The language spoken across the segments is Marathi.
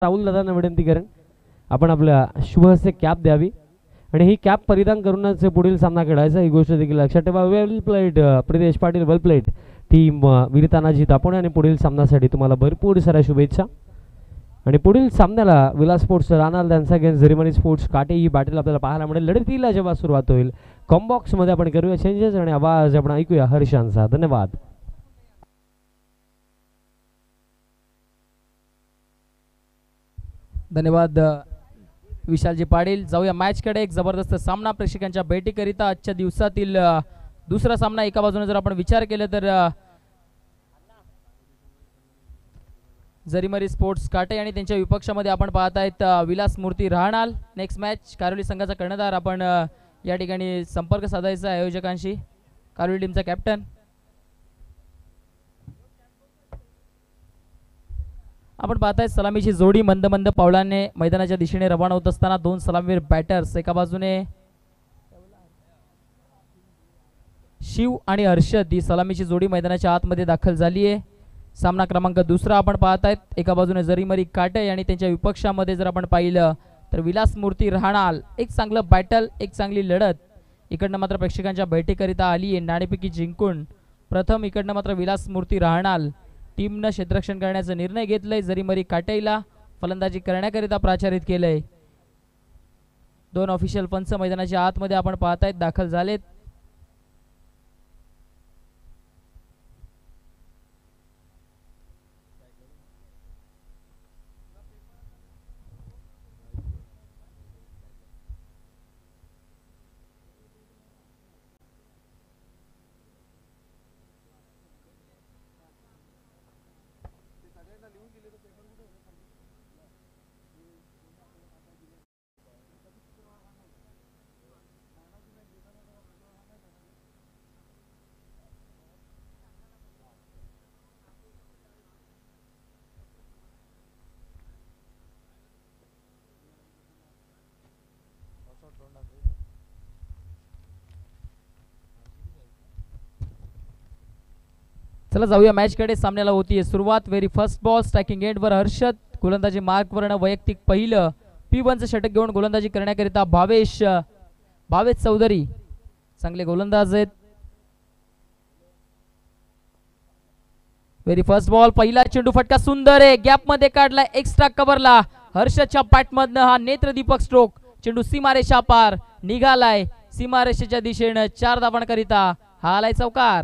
राहुल दादांना विनंती करेन आपण आपल्या शुभ हस्ते कॅप द्यावी आणि ही कॅप परिधान करूनच पुढील सामना खेळायचा ही गोष्ट देखील लक्षात ठेवा. वेल प्लेड प्रितेश पाटील, वेल प्लेड टीम वीरतानाजी तापोणे आणि पुढील सामन्यासाठी तुम्हाला भरपूर साऱ्या शुभेच्छा. आणि पुढील सामन्याला विलास स्पोर्ट्स राहणार त्यांचा अगेन्स्ट झरीमरी स्पोर्ट्स काटे ही बॅटल आपल्याला पाहायला मिळेल. लढतीला जेव्हा सुरुवात होईल कॉम्बॉक्समध्ये आपण करूया चेंजेस आणि आवाज आपण ऐकूया हर्षांचा. धन्यवाद. धन्यवाद विशालजी पाटील. जाऊया मॅचकडे. एक जबरदस्त सामना प्रेक्षकांच्या भेटीकरिता आजच्या दिवसातील दुसरा सामना. एका बाजूने जर आपण विचार केला तर जरीमरी स्पोर्ट्स काटे आणि त्यांच्या विपक्षामध्ये आपण पाहत आहेत विलास मूर्ती राहणार. नेक्स्ट मॅच कारोली संघाचा कर्णधार आपण या ठिकाणी संपर्क साधायचा आयोजकांशी. कारोली टीमचा कॅप्टन आपण पाहताय सलामीची जोडी मंद मंद पावलाने मैदानाच्या दिशेने रवाना होत असताना दोन सलामीवीर बॅटर्स एका बाजूने शिव आणि हर्षद ही सलामीची जोडी मैदानाच्या आतमध्ये दाखल झाली आहे. सामना क्रमांक दुसरा आपण पाहतायत. एका बाजूने जरीमरी काटे आणि त्यांच्या विपक्षामध्ये जर आपण पाहिलं तर विलास मूर्ती राहणार. एक चांगलं बॅटल, एक चांगली लढत इकडनं मात्र प्रेक्षकांच्या भेटीकरिता आली आहे. नाणेफेकी जिंकून प्रथम इकडनं मात्र विलास मूर्ती राहणार टीमनं क्षेत्ररक्षण करण्याचा निर्णय घेतलाय. जरीमरी काटेला फलंदाजी करण्याकरिता प्राचारित केलंय. दोन ऑफिशियल पंच मैदानाच्या आतमध्ये आपण पाहतायत दाखल झालेत. चला जाऊया मॅचकडे. सामन्याला होतीये सुरुवात. व्हेरी फर्स्ट बॉल स्ट्रायकिंग एंडवर हर्षद गोलंदाजी मार्कवरनं वैयक्तिक पहिलं P1चं षटक घेऊन गोलंदाजी करण्याकरिता भावेश चौधरी चांगले गोलंदाज आहेत. व्हेरी फर्स्ट बॉल पहिला चेंडू फटका सुंदर आहे. गॅप मध्ये काढला एक्स्ट्रा कव्हरला. हर्षदच्या बॅटमधनं हा नेत्रदीपक स्ट्रोक. चेंडू सीमारेषा पार निघालाय. सीमारेषेच्या दिशेनं 4 धावांकरिता हा आलाय चौकार.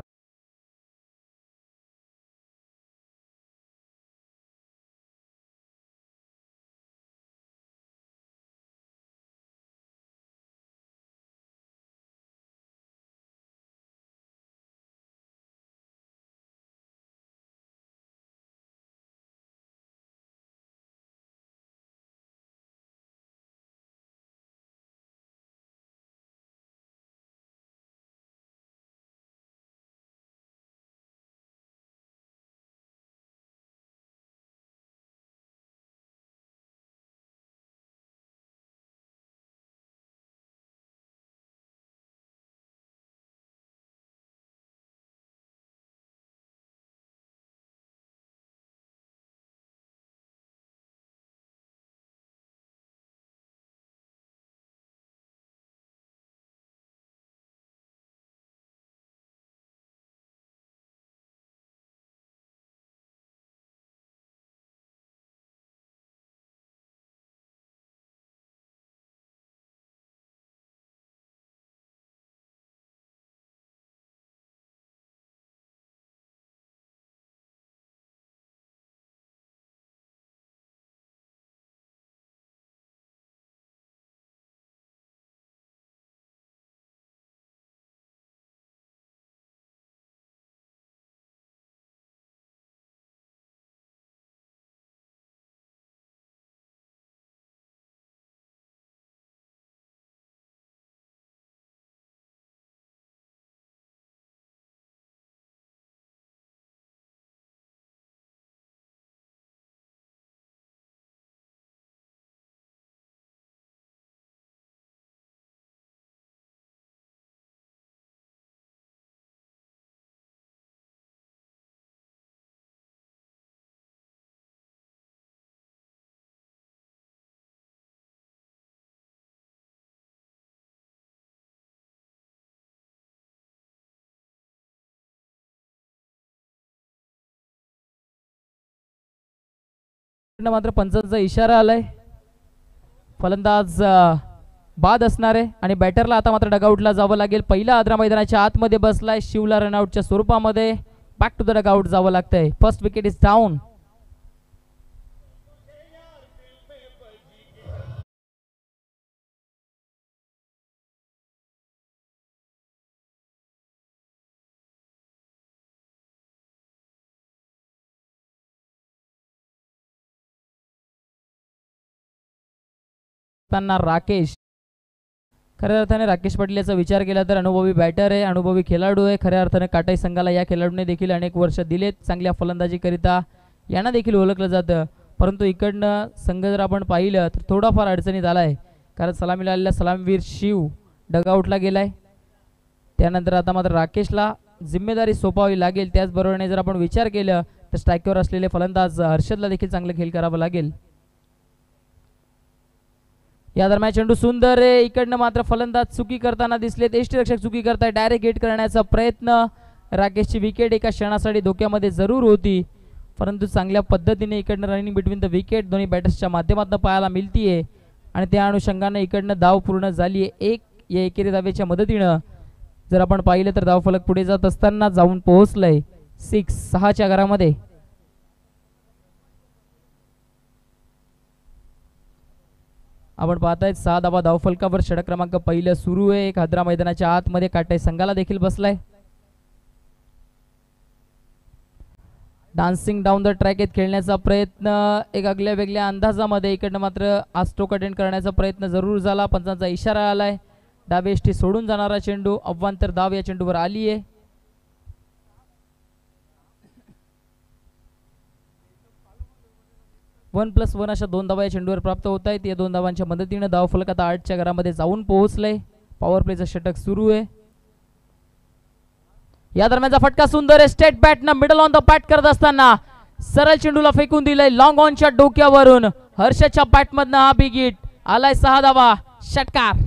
मात्र पंचांचा इशारा आलाय. फलंदाज बाद असणार आहे आणि बॅटरला आता मात्र डगआउटला जावं लागेल. पहिला आद्रा मैदानाच्या आतमध्ये बसलाय. शिवला रनआउटच्या स्वरूपामध्ये बॅक टू द डगआउट जावं लागतंय. First wicket is down. Rakesh, खऱ्या अर्थाने राकेश पाटील याचा विचार केला तर अनुभवी बॅटर आहे, अनुभवी खेळाडू आहे. खऱ्या अर्थाने काटाई संघाला या खेळाडूने देखील अनेक वर्ष दिलेत चांगल्या फलंदाजीकरिता. यांना देखील ओळखलं जातं. परंतु इकडनं संघ जर आपण पाहिलं तर थोडाफार अडचणीत आलाय. कारण सलामीला आलेला सलामवीर शिव डगआउटला गेलाय. त्यानंतर आता मात्र राकेशला जिम्मेदारी सोपावी लागेल. त्याचबरोबरीने जर आपण विचार केला तर स्ट्राईकवर असलेले फलंदाज हर्षदला देखील चांगलं खेळ करावं लागेल. या दरम्यान चेंडू सुंदर आहे. इकडनं मात्र फलंदाज चुकी करताना दिसलेत. यष्टीरक्षक चुकी करताय. डायरेक्ट हिट करण्याचा प्रयत्न. राकेशची विकेट एका क्षणासाठी धोक्यामध्ये जरूर होती, परंतु चांगल्या पद्धतीने इकडनं रनिंग बिटवीन द विकेट दोन्ही बॅटर्सच्या माध्यमातून पाहायला मिळतीये आणि त्या अनुषंगाने इकडनं धाव पूर्ण झाली आहे. एक या एकेरी धावेच्या मदतीनं जर आपण पाहिलं तर धावफलक पुढे जात असताना जाऊन पोहोचलंय 6-6च्या घरामध्ये. आपण पाहताय 6 धावा धावफलकावर. षटक क्रमांक पहिलं सुरू आहे. एक आद्रा मैदानाच्या आतमध्ये काटाई संघाला देखील बसलाय. डान्सिंग डाऊन द ट्रॅक येत खेळण्याचा प्रयत्न एक आगल्या वेगळ्या अंदाजामध्ये. इकडनं मात्र आज स्ट्रोक अटेंड करण्याचा प्रयत्न जरूर झाला. पंचांचा इशारा आलाय. डावे यष्टी सोडून जाणारा चेंडू. अव्वांतर धाव या चेंडूवर आली आहे. वन प्लस वन अशा 2 धावा या चेंडूवर प्राप्त होत आहेत. या 2 धावांच्या मदतीने धावफलक आता 8च्या घरामध्ये जाऊन पोहोचलंय. पॉवर प्लेचं षटक सुरू आहे. या दरम्यानचा फटका सुंदर आहे. स्टेट बॅटनं मिडल ऑन द बॅट करत असताना सरळ चेंडूला फेकून दिलंय लॉंग ऑनच्या डोक्यावरून. हर्षच्या बॅटमधनं हा बिग हिट आलाय. 6 धावा. षटकार.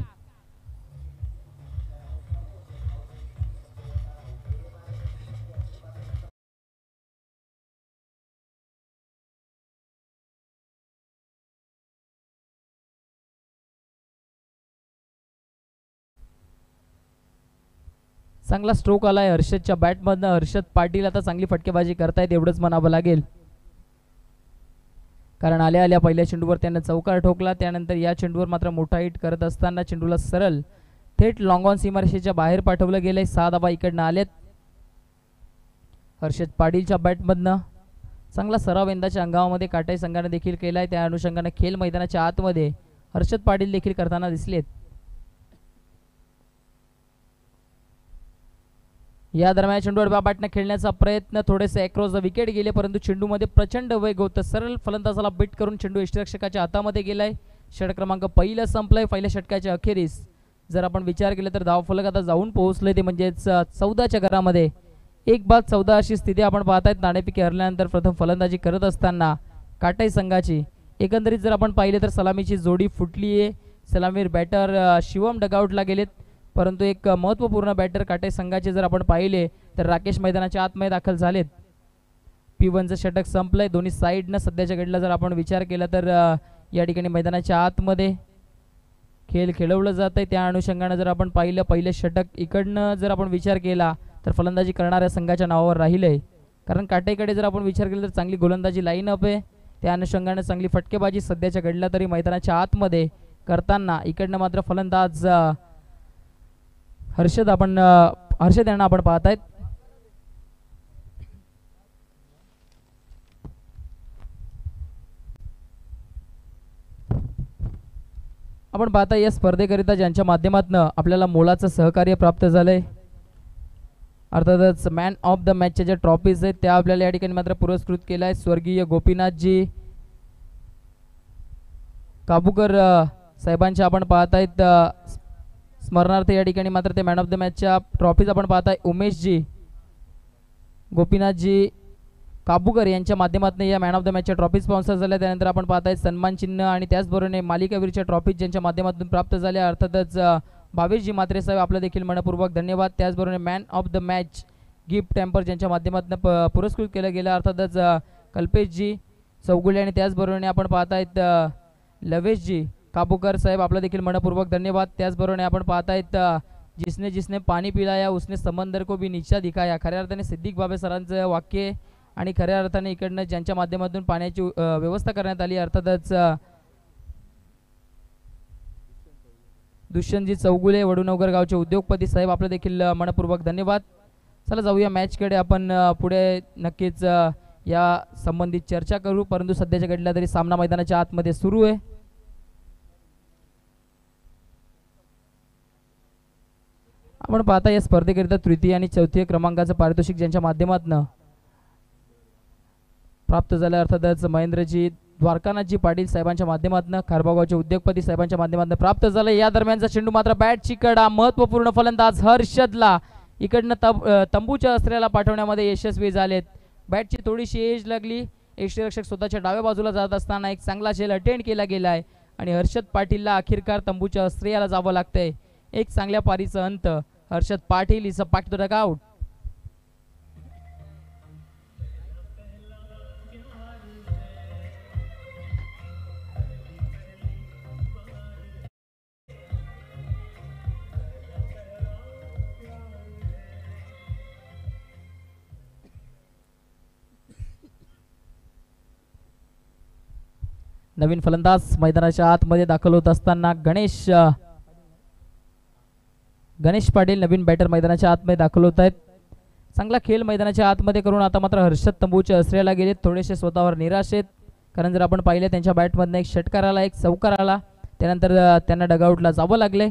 चांगला स्ट्रोक आलाय हर्षदच्या बॅटमधनं. हर्षद पाटील आता चांगली फटकेबाजी करतायत एवढंच म्हणावं लागेल. कारण आल्या आल्या पहिल्या चेंडूवर त्यानं चौकार ठोकला. त्यानंतर या चेंडूवर मात्र मोठा हिट करत असताना चेंडूला सरळ थेट लॉंग ऑन सीमारेषेच्या बाहेर पाठवलं गेलंय. 6 धावा इकडनं आलेत हर्षद पाटीलच्या बॅटमधनं. चांगला सराव यंदाच्या अंगामध्ये काटाई संघाने देखील केलाय. त्या अनुषंगाने खेळ मैदानाच्या आतमध्ये हर्षद पाटील देखील करताना दिसलेत. या दरम्यान चेंडूवर बॅटनं खेळण्याचा प्रयत्न. थोडेसे अक्रॉस द विकेट गेले, परंतु चेंडूमध्ये प्रचंड वेग होतं. सरळ फलंदाजाला बीट करून चेंडू यष्टीरक्षकाच्या हातामध्ये गेलाय. षटक क्रमांक पहिलं संपलंय. पहिल्या षटकाच्या अखेरीस जर आपण विचार केला तर धावफलक आता जाऊन पोहोचले ते म्हणजेच 14च्या घरामध्ये. 1-14 अशी स्थिती आपण पाहतायत. नाणेफेकी हरल्यानंतर प्रथम फलंदाजी करत असताना काटाई संघाची एकंदरीत जर आपण पाहिले तर सलामीची जोडी फुटली आहे. सलामीर बॅटर शिवम डगआउटला गेलेत, परंतु एक महत्त्वपूर्ण बॅटर काटाई संघाचे जर आपण पाहिले तर राकेश मैदानाच्या आतमध्ये दाखल झालेत. P1चं षटक संपलंय. दोन्ही साईडनं सध्याच्या घडीला जर आपण विचार केला तर या ठिकाणी मैदानाच्या आतमध्ये खेळ खेळवलं जात आहे. त्या अनुषंगानं जर आपण पाहिलं पहिलं षटक इकडनं जर आपण विचार केला तर फलंदाजी करणाऱ्या संघाच्या नावावर राहिलंय. कारण काटाईकडे जर आपण विचार केला तर चांगली गोलंदाजी लाईनअप आहे. त्या अनुषंगानं चांगली फटकेबाजी सध्याच्या घडला तरी मैदानाच्या आतमध्ये करताना इकडनं मात्र फलंदाज हर्षद यांना आपण पाहतायत. आपण पाहता या स्पर्धेकरिता ज्यांच्या माध्यमातून आपल्याला मोलाचं सहकार्य प्राप्त झालंय, अर्थातच मॅन ऑफ द मॅचच्या ज्या ट्रॉफीज आहेत त्या आपल्याला या ठिकाणी मात्र पुरस्कृत केल्या आहेत. स्वर्गीय गोपीनाथजी काबूकर साहेबांच्या आपण पाहतायत स्मरणार्थ या ठिकाणी मात्र ते मॅन ऑफ द मॅचच्या ट्रॉफीज आपण पाहताय. उमेशजी गोपीनाथजी काबूकर यांच्या माध्यमातून या मॅन ऑफ द मॅचच्या ट्रॉफी स्पॉन्सर झाल्या. त्यानंतर आपण पाहताय सन्मान चिन्ह आणि त्याचबरोबर मालिकावीरच्या ट्रॉफीज ज्यांच्या माध्यमातून प्राप्त झाल्या. अर्थातच भावेशजी मात्रे साहेब आपलं देखील मनपूर्वक धन्यवाद. त्याचबरोबर man of the match gift tamper ज्यांच्या माध्यमातून पुरस्कृत केलं गेलं. अर्थातच कल्पेशजी चौगुले आणि त्याचबरोबर आपण पाहतायत लवेशजी काबूकर साहेब आपला देखील मनपूर्वक धन्यवाद. त्याचबरोबर आपण पाहतायत जिसने जिसने पाणी पिलाया उसने समंदर को भी नीचा दिखाया. खऱ्या अर्थाने सिद्दीक बाबे सरांचं वाक्य आहे आणि खऱ्या अर्थाने इकडनं ज्यांच्या माध्यमातून पाण्याची व्यवस्था करण्यात आली अर्थातच दुष्यंतजी चौगुले वडूनगर गावचे उद्योगपती साहेब आपलं देखील मनपूर्वक धन्यवाद. चला जाऊया मॅचकडे. आपण पुढे नक्कीच या संबंधित चर्चा करू, परंतु सध्याच्या घडला तरी सामना मैदानाच्या आतमध्ये सुरू आहे. आपण पाहता या स्पर्धेकरिता तृतीय आणि चौथी क्रमांकाचं पारितोषिक ज्यांच्या माध्यमातून प्राप्त झालं अर्थातच महेंद्रजी द्वारकानाथजी पाटील साहेबांच्या माध्यमातून खारबागावचे उद्योगपती साहेबांच्या माध्यमातून प्राप्त झालं. या दरम्यानचा चेंडू मात्र बॅटची कडा महत्वपूर्ण फलंदाज हर्षदला इकडनं तंबूच्या अस्त्र्याला पाठवण्यामध्ये यशस्वी झालेत. बॅटची थोडीशी एज लागली. यष्टीरक्षक स्वतःच्या डाव्या बाजूला जात असताना एक चांगला झेल अटेंड केला गेला आहे आणि हर्षद पाटीलला अखेरकार तंबूच्या अस्त्र्याला जावं लागतंय. एक चांगल्या पारीचा अंत. Harshad Patil is a back to the dugout. नवीन फलंदाज मैदानाच्या आतमध्ये दाखल होत असताना गणेश पाटील नवीन बॅटर मैदानाच्या आतमध्ये दाखल होत आहेत. चांगला खेळ मैदानाच्या आतमध्ये करून आता मात्र हर्षद तंबूच्या अस्त्र्याला गेले. थोडेसे स्वतःवर निराश आहेत, कारण जर आपण पाहिले त्यांच्या बॅटमधनं एक षटकार आला, एक चौकार आला, त्यानंतर त्यांना डगआउटला जावं लागले.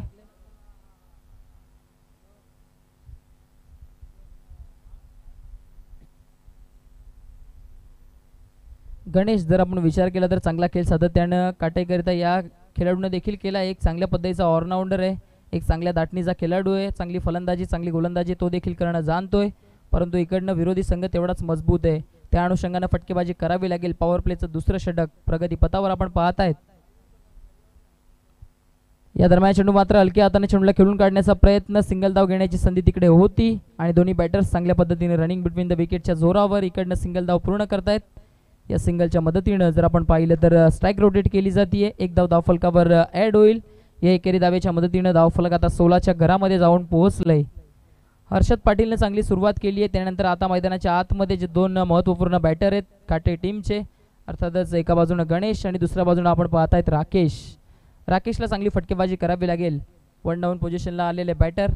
गणेश जर आपण विचार केला तर चांगला खेळ सातत्यानं काटेकरिता या खेळाडूने देखील केला. एक चांगल्या पद्धतीचा ऑलराऊंडर आहे, एक चांगल्या दाटणीचा खेळाडू आहे. चांगली फलंदाजी चांगली गोलंदाजी तो देखील करणं जाणतोय, परंतु इकडनं विरोधी संघ तेवढाच मजबूत आहे. त्या अनुषंगानं फटकेबाजी करावी लागेल. पॉवर प्लेचं दुसरं षटक प्रगतीपथावर आपण पाहत आहेत. या दरम्यान चेंडू मात्र हलक्या हाताने चेंडूला खेळून काढण्याचा प्रयत्न, सिंगल धाव घेण्याची संधी तिकडे होती आणि दोन्ही बॅटर्स चांगल्या पद्धतीने रनिंग बिटवीन द विकेटच्या जोरावर इकडनं सिंगल धाव पूर्ण करतायत. या सिंगलच्या मदतीनं जर आपण पाहिलं तर स्ट्राईक रोटेट केली जाते. एक धाव धावफलकावर ॲड होईल. या एकेरी दाव्याच्या मदतीनं धावफलक आता 16च्या घरामध्ये जाऊन पोहोचलंय. हर्षद पाटीलने चांगली सुरुवात केली आहे. त्यानंतर आता मैदानाच्या आतमध्ये जे दोन महत्त्वपूर्ण बॅटर आहेत काटे टीमचे, अर्थातच एका बाजूनं गणेश आणि दुसऱ्या बाजूनं आपण पाहतायत राकेशला चांगली फटकेबाजी करावी लागेल. 1 डाऊन पोझिशनला आलेले बॅटर.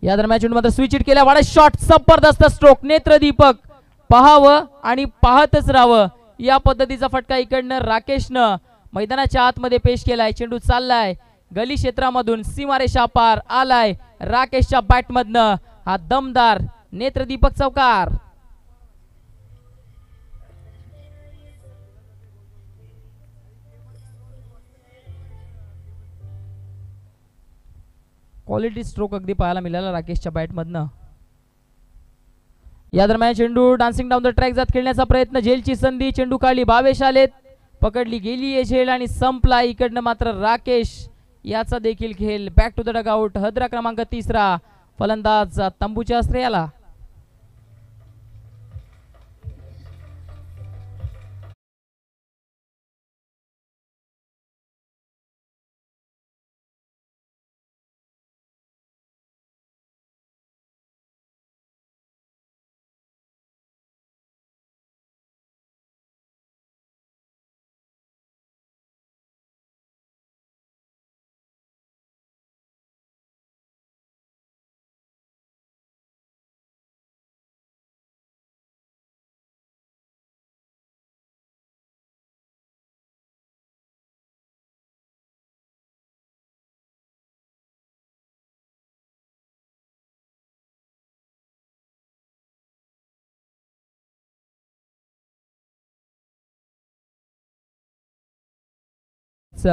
या दरम्यान चेंडू मात्र स्विच हिट केला. वाडा शॉट, जबरदस्त स्ट्रोक. नेत्रदीपक पाहावं आणि पाहतच राहावं या पद्धतीचा फटका इकडनं राकेशनं मैदानाच्या आतमध्ये पेश केलाय. चेंडू चाललाय गली क्षेत्रामधून, सीमारेषा पार आलाय राकेशच्या बॅटमधनं. हा दमदार नेत्रदीपक चौकार. क्वालिटी स्ट्रोक अगदी पाहायला मिळाला राकेशच्या बॅटमधनं. या दरम्यान चेंडू डान्सिंग डाऊन द ट्रॅक जात खेळण्याचा प्रयत्न, झेलची संधी, चेंडू काढली, भावेश आलेत, पकडली गेली आहे झेल आणि संपला. इकडनं मात्र राकेश याचा देखील खेळ. Back to the dugout. हद्रा क्रमांक 3 फलंदाज तंबूच्या अस्त्र्याला. It's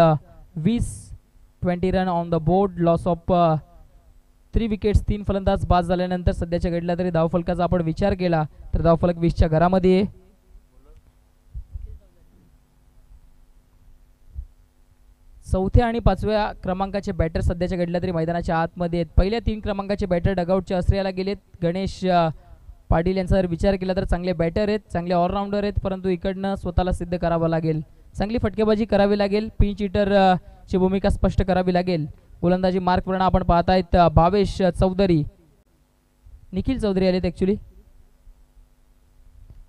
20 run on the board. Loss of 3 wickets. 3 फलंदाज बाद झाल्यानंतर सध्याच्या घडला तरी धावफलकाचा आपण विचार केला तर धावफलक 20च्या घरामध्ये आहे. चौथ्या आणि 5व्या क्रमांकाचे बॅटर सध्याच्या घडल्या तरी मैदानाच्या आतमध्ये आहेत. पहिल्या 3 क्रमांकाचे बॅटर डगआउटच्या अस्त्र्याला गेलेत. गणेश पाटील यांचा जर विचार केला तर चांगले बॅटर आहेत, चांगले ऑलराऊंडर आहेत, परंतु इकडनं स्वतःला सिद्ध करावं लागेल, चांगली फटकेबाजी करावी लागेल, पिंच हिटर ची भूमिका स्पष्ट करावी लागेल. गोलंदाजी मार्कवरून आपण पाहतायत भावेश चौधरी, निखिल चौधरी आलेत ऍक्च्युली.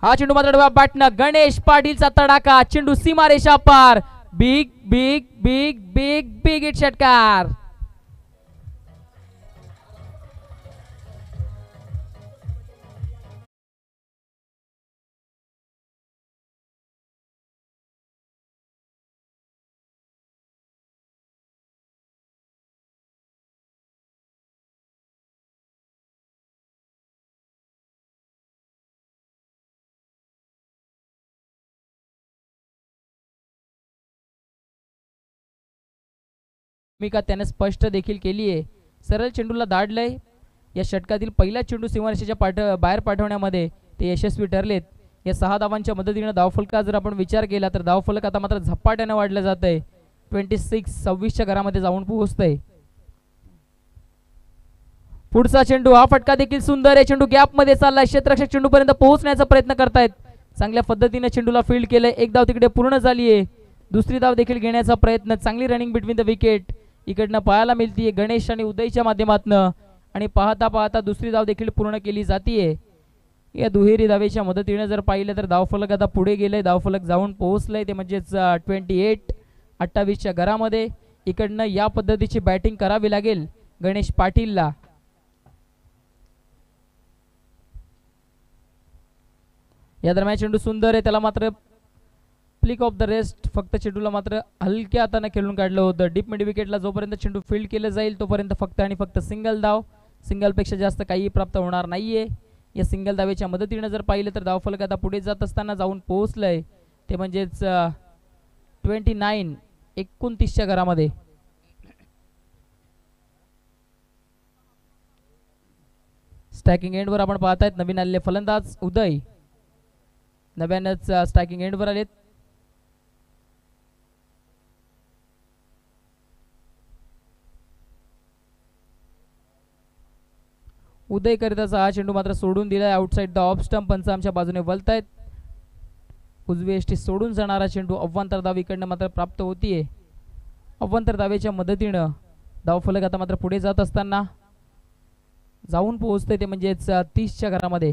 हा चेंडू मात्र बॅटनं गणेश पाटीलचा तडाखा, चेंडू सीमारेषा पार, big big big big big hit षटकार. भूमिका त्याने स्पष्ट देखील केली आहे. सरळ चेंडूला दाडलंय. या षटकातील पहिला चेंडू सीमारेषेच्या बाहेर पाठवण्यामध्ये ते यशस्वी ठरलेत. या 6 धावांच्या मदतीने धावफलका जर आपण विचार केला तर धावफलक आता मात्र झपाट्याने वाढलं जात आहे. 26-26च्या घरामध्ये जाऊन पोहोचतंय. पुढचा चेंडू, हा फटका देखील सुंदर आहे. चेंडू गॅप मध्ये चाललाय, क्षेत्ररक्षक चेंडू पर्यंत पोहोचण्याचा प्रयत्न करतायत. चांगल्या पद्धतीने चेंडूला फील्ड केलंय. एक धाव तिकडे पूर्ण झाली आहे. दुसरी धाव देखील घेण्याचा प्रयत्न, चांगली रनिंग बिटवीन द विकेट इकडनं पाहायला मिळतीये गणेश आणि उदयच्या माध्यमातनं. आणि पाहता पाहता दुसरी धाव देखील पूर्ण केली जातीये. या दुहेरी धावेच्या मदतीने जर पाहिलं तर धावफलक आता पुढे गेलंय, धावफलक जाऊन पोहोचलंय ते म्हणजेच 28-28च्या घरामध्ये. इकडनं या पद्धतीची बॅटिंग करावी लागेल गणेश पाटीलला. या दरम्यान चेंडू सुंदर आहे, त्याला मात्र फ्लिक ऑफ द रेस्ट, फक्त चेंडूला मात्र हलक्या हाताने खेळून काढलं होतं. डीप मिड विकेटला जोपर्यंत चेंडू फील्ड केलं जाईल तोपर्यंत फक्त आणि फक्त सिंगल धाव, सिंगलपेक्षा जास्त काही प्राप्त होणार नाहीये. या सिंगल धावेच्या मदतीने जर पाहिलं तर धावफलक आता पुढे जात असताना जाऊन पोहोचलंय ते म्हणजेच 29-29च्या घरामध्ये. स्ट्रायकिंग एंडवर आपण पाहतायत नवीन आलेले फलंदाज उदय, नव्यानंच स्ट्रायकिंग एंडवर आलेत. उदय करिताचा हा चेंडू मात्र सोडून दिलाय आउटसाइड द ऑफ स्टंप. पंच आमच्या बाजूने वलतायत. उजवी एष्टी सोडून जाणारा चेंडू अव्वांतर धाव इकडनं मात्र प्राप्त होतीये. अव्वांतर धावेच्या मदतीनं धावफलक आता मात्र पुढे जात असताना जाऊन पोहोचते ते म्हणजेच 30च्या घरामध्ये.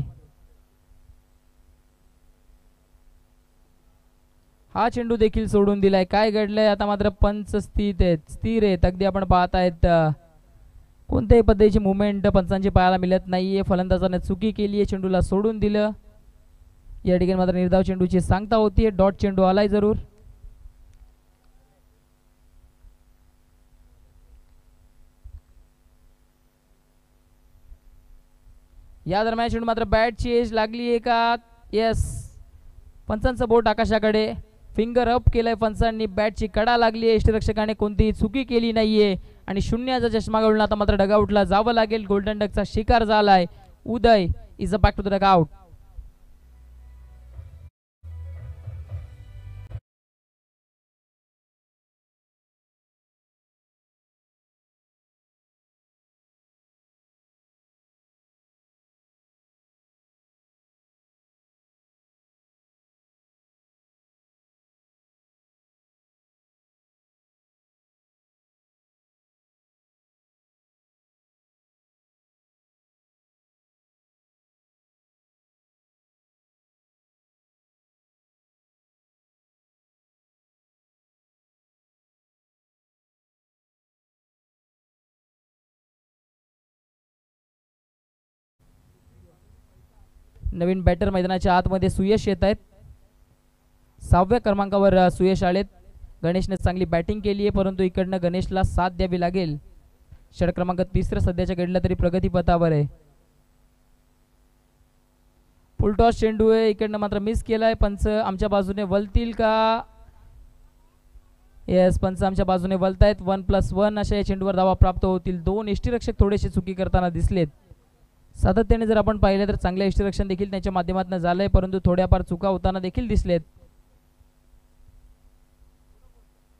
हा चेंडू देखील सोडून दिलाय. काय घडलंय आता मात्र पंच स्थिर आहेत अगदी. आपण पाहतायत कोणत्याही पद्धतीची मुवमेंट पंचांची पाहायला मिळत नाहीये. फलंदाजाने चुकी केली आहे, चेंडूला सोडून दिलं. या ठिकाणी मात्र निर्धाव चेंडूची सांगता होतीये. डॉट चेंडू आलाय जरूर. या दरम्यान चेंडू मात्र बॅटची एज लागली आहे का? येस, पंचांचं बोट आकाशाकडे, फिंगर अप केलंय पंचांनी. बॅटची कडा लागली आहे. यष्टीरक्षकाने कोणतीही चुकी केली नाहीये आणि शून्याचा चष्मा घालून आता मात्र डगआउटला जावं लागेल. गोल्डन डकचा शिकार झालाय. Uday is a back to the dugout. नवीन बॅटर मैदानाच्या आतमध्ये सुयश येत आहेत. 6व्या क्रमांकावर सुयश आलेत. गणेशने चांगली बॅटिंग केली आहे परंतु इकडनं गणेशला साथ द्यावी लागेल. षटक क्रमांक 3 सध्याच्या घडला तरी प्रगतीपथावर आहे. फुलटॉस चेंडू आहे, इकडनं मात्र मिस केलाय. पंच आमच्या बाजूने वलतील का? येस, पंच आमच्या बाजूने वलतायत. 1+1 अशा या चेंडूवर धावा प्राप्त होतील. 2 यष्टीरक्षक थोडेसे चुकी करताना दिसलेत. सातत्याने जर आपण पाहिलं तर चांगले यष्टीरक्षण देखील त्यांच्या माध्यमातून झालंय परंतु थोड्याफार चुका होताना देखील दिसलेत.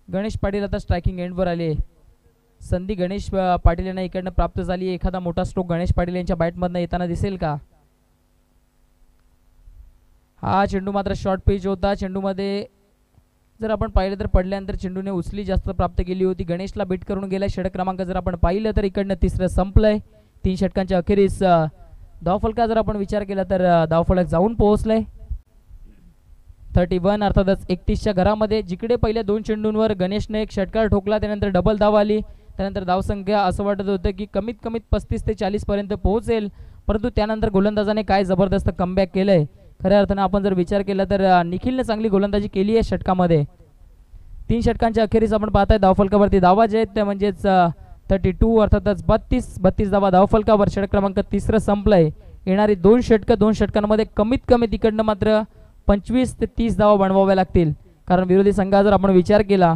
गणेश पाटील आता स्ट्रायकिंग एंडवर आले. संधी गणेश पाटील यांना इकडनं प्राप्त झाली. एखादा मोठा स्ट्रोक गणेश पाटील यांच्या बॅटमधनं येताना दिसेल का? हा चेंडू मात्र शॉर्ट पिच होता. चेंडूमध्ये जर आपण पाहिलं तर पडल्यानंतर चेंडूने उचली जास्त प्राप्त केली होती. गणेशला बीट करून गेलाय. षटक क्रमांक जर आपण पाहिलं तर इकडनं तिसरं संपलंय. 3 षटकांच्या अखेरीस धावफलका जर आपण विचार केला तर धावफलक जाऊन पोहोचलंय 31. अर्थातच 31च्या घरामध्ये जिकडे पहिल्या 2 चेंडूंवर गणेशने एक षटकार ठोकला, त्यानंतर डबल धाव आली, त्यानंतर धावसंख्या असं वाटत होतं की कमीत कमीत 35 ते 40 पर्यंत पोहोचेल, परंतु त्यानंतर गोलंदाजाने काय जबरदस्त कमबॅक केलंय. खऱ्या अर्थानं आपण जर विचार केला तर निखिलने चांगली गोलंदाजी केली आहे षटकामध्ये. 3 षटकांच्या अखेरीस आपण पाहताय धावफलकावरती धावा जे आहेत त्या म्हणजेच 32 अर्थातच 32 धावा धावफलकावर. षटक क्रमांक तिसरं संपलंय. येणारी 2 षटकं 2 षटकांमध्ये कमीत कमी तिकडनं मात्र 25 ते 30 धावा बनवाव्या लागतील, कारण विरोधी संघाचा जर आपण विचार केला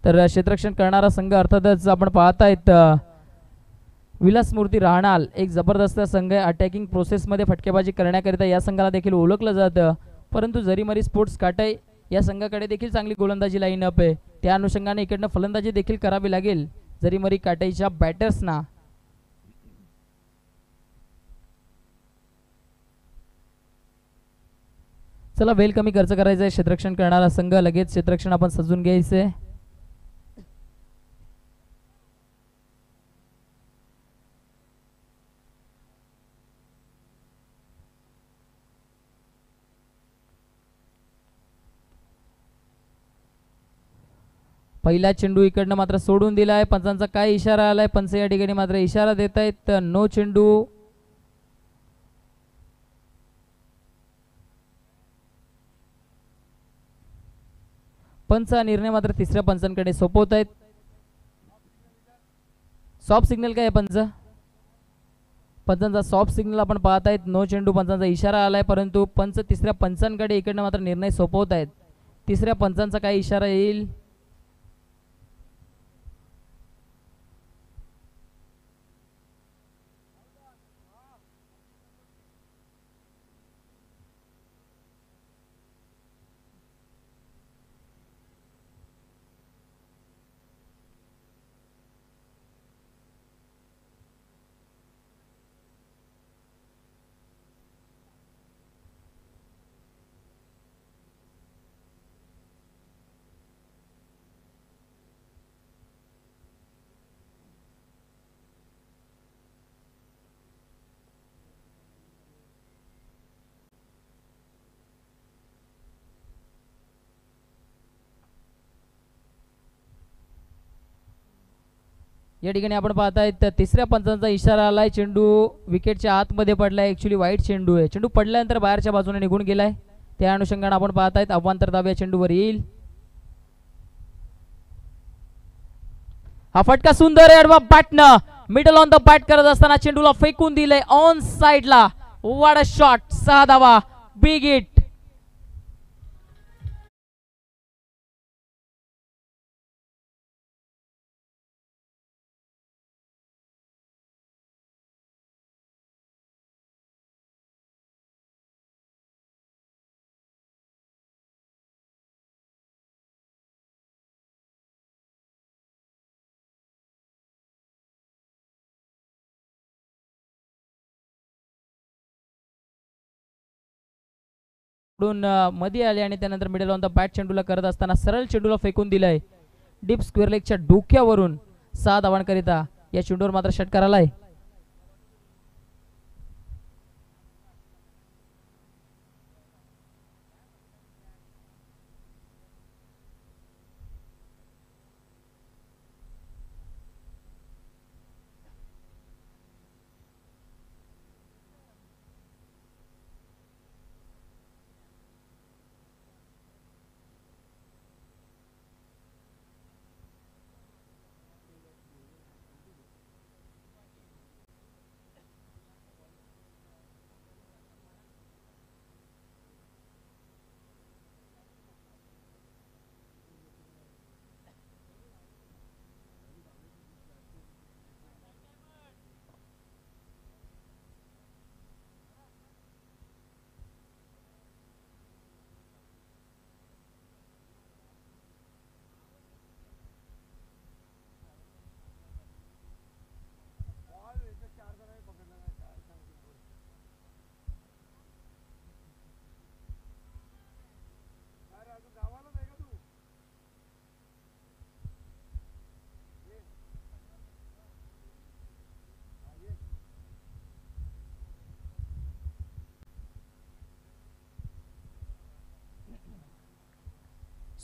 तर क्षेत्ररक्षण करणारा संघ अर्थातच आपण पाहतायत विलासमूर्ती राहणाल एक जबरदस्त संघ आहे. अटॅकिंग प्रोसेसमध्ये फटकेबाजी करण्याकरिता या संघाला देखील ओळखलं जातं, परंतु जरीमरी स्पोर्ट्स काटाई या संघाकडे देखील चांगली गोलंदाजी लाईनअप आहे. त्या अनुषंगाने इकडनं फलंदाजी देखील करावी लागेल जरीमरी काटाईच्या बॅटर्सना. चला वेल कमी खर्च करायचा आहे क्षेत्ररक्षण करणारा संघ. लगेच क्षेत्ररक्षण आपण सजून घ्यायचंय. पहिला चेंडू इकडनं मात्र सोडून दिलाय. पंचांचा काय इशारा आलाय? पंच या ठिकाणी मात्र इशारा देत आहेत नो चेंडू. पंच हा निर्णय मात्र तिसऱ्या पंचांकडे सोपवत आहेत. सॉफ्ट सिग्नल काय आहे पंच? पंचांचा सॉफ्ट सिग्नल आपण पाहतायत. नो चेंडू पंचांचा इशारा आलाय, परंतु पंच तिसऱ्या पंचांकडे इकडनं मात्र निर्णय सोपवत आहेत. तिसऱ्या पंचांचा काय इशारा येईल? या ठिकाणी आपण पाहतायत तिसऱ्या पंचांचा इशारा आलाय. चेंडू विकेटच्या आतमध्ये पडलाय. ऍक्च्युली वाईट चेंडू आहे. चेंडू पडल्यानंतर बाहेरच्या बाजूने निघून गेलाय. त्या अनुषंगाने आपण पाहतायत अवांतर धाव या चेंडूवर येईल. हा फटका सुंदर आहे. बॅटनं मिडल ऑन द बॅट करत असताना चेंडूला फेकून दिलंय ऑन साइडला. What a shot. 6 धावा. Big hit. मध्ये आले आणि त्यानंतर मिडल ऑन द बॅट चेंडूला करत असताना सरळ चेंडूला फेकून दिलाय डीप स्क्वेअर लेगच्या डोक्यावरून. 6 धावांकरिता या चेंडूवर मात्र षटकार आलाय.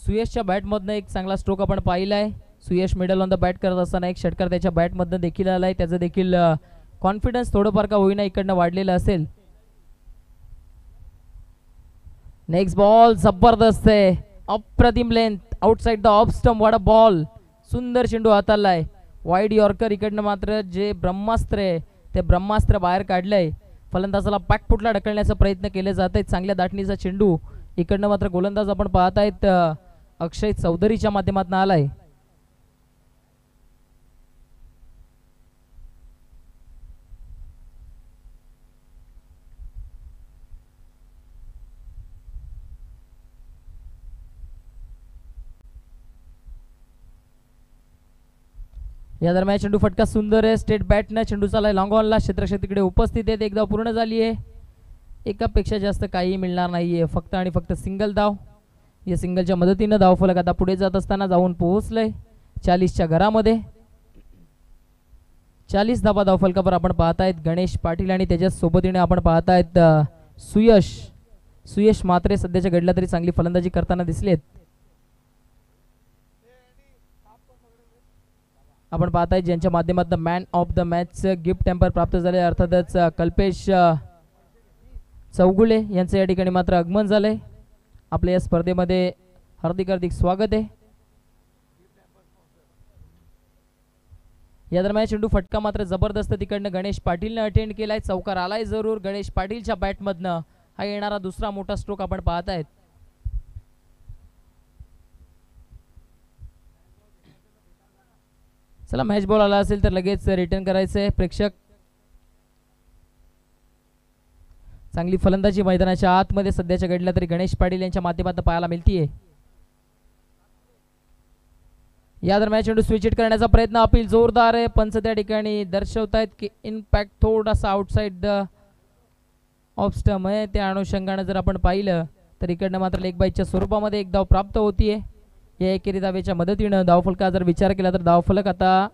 सुयशच्या बॅटमधनं एक चांगला स्ट्रोक आपण पाहिलाय. Suyash middle on the bat करत असताना एक षटकार त्याच्या बॅटमधनं देखील आलाय. त्याचं देखील कॉन्फिडन्स थोडंफार का होईना इकडनं वाढलेलं असेल. नेक्स्ट बॉल जबरदस्त आहे, अप्रतिम length outside the off stump. वाट अ बॉल, सुंदर चेंडू हाताळलाय. वाईड यॉर्कर इकडनं मात्र जे ब्रह्मास्त्र आहे ते ब्रह्मास्त्र बाहेर काढलंय. फलंदाजाला बॅकफुटला ढकलण्याचा प्रयत्न केले जात आहेत. चांगल्या दाटणीचा चेंडू इकडनं मात्र गोलंदाज आपण पाहत आहेत अक्षय चौधरीच्या माध्यमातून आलाय. या दरम्यान चेंडू फटका सुंदर आहे. स्टेट बॅटनं चेंडू चालाय लॉंग ऑनला. क्षेत्ररक्षक तिकडे उपस्थित आहेत. एकदा पूर्ण झाली आहे. एकापेक्षा जास्त काही मिळणार नाहीये, फक्त आणि फक्त सिंगल धाव. या सिंगलच्या मदतीनं धावफलक आता पुढे जात असताना जाऊन पोहोचलंय 40च्या घरामध्ये. 40 धाबा धावफलकावर आपण पाहतायत गणेश पाटील आणि त्याच्या सोबतीने आपण पाहतायत सुयश मात्रे सध्याच्या घडला तरी चांगली फलंदाजी करताना दिसलेत. आपण पाहताय ज्यांच्या माध्यमातून man of the match gift tamper प्राप्त झाले अर्थातच कल्पेश चौगुले यांचं या ठिकाणी मात्र आगमन झालंय. आपल्या या स्पर्धेमध्ये हार्दिक हार्दिक स्वागत आहे. या दरम्यान चेंडू फटका मात्र जबरदस्त तिकडनं गणेश पाटीलने अटेंड केलाय. चौकार आलाय जरूर गणेश पाटीलच्या बॅटमधनं. हा येणारा दुसरा मोठा स्ट्रोक आपण पाहतायत. चला मॅच बॉल आला असेल तर लगेच रिटर्न करायचंय. प्रेक्षक चांगली फलंदाजी मैदानाच्या आतमध्ये सध्याच्या घडल्या तरी गणेश पाटील यांच्या माध्यमातून पाहायला मिळतीये. या दरम्यान चेंडू स्विच हिट करण्याचा प्रयत्न अपील जोरदार आहे. पंच त्या ठिकाणी दर्शवतायत की इम्पॅक्ट थोडासा आउटसाइड द ऑफ स्टंप आहे. त्या अनुषंगाने जर आपण पाहिलं तर इकडनं मात्र लेग बाईच्या स्वरूपामध्ये एक धाव प्राप्त होतीये. या एकेरी धावेच्या मदतीनं धावफलका जर विचार केला तर धावफलक आता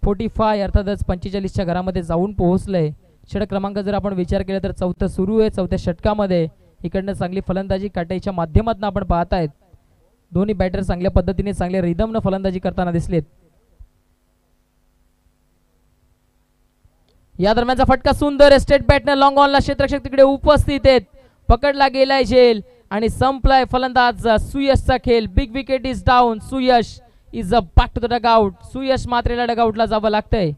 45 अर्थातच 45च्या घरामध्ये जाऊन पोहोचलंय. षटक क्रमांक जर आपण विचार केला तर चौथं सुरू आहे. चौथ्या षटकामध्ये इकडनं चांगली फलंदाजी काटाईच्या माध्यमातून आपण पाहतायत. दोन्ही बॅटर चांगल्या पद्धतीने चांगल्या रिदमनं फलंदाजी करताना दिसलेत. या दरम्यानचा फटका सुंदर स्टेट बॅटनं लॉंग ऑनला. क्षेत्ररक्षक तिकडे उपस्थित आहेत. पकडला गेलाय झेल आणि संपलाय फलंदाज सुयशचा खेळ. Big wicket is down. Suyash is a back to the dugout. Suyash मात्रेला डगआउटला जावं लागतंय.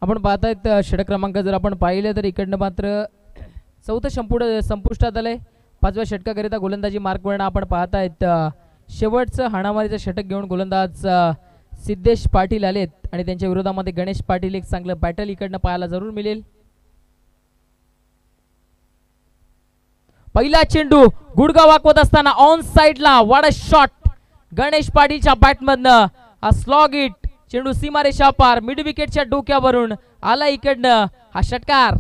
आपण पाहतायत षटक क्रमांक जर आपण पाहिले तर इकडनं मात्र चौथं संपुष्टात आलंय. 5व्या षटकाकरिता गोलंदाजी मार्कवरनं आपण पाहतायत शेवटचं हाणामारीचं षटक घेऊन गोलंदाज सिद्धेश पाटील आलेत आणि त्यांच्या विरोधामध्ये गणेश पाटील. एक चांगलं बॅटल इकडनं पाहायला जरूर मिळेल. पहिला चेंडू गुडघा वाकवत असताना ऑन साइडला वाडा शॉट गणेश पाटीलच्या बॅटमधनं. हा स्लॉग इट चेंडू सीमारेषा पार मिड विकेटच्या डोक्यावरून आला इकडनं हा षटकार.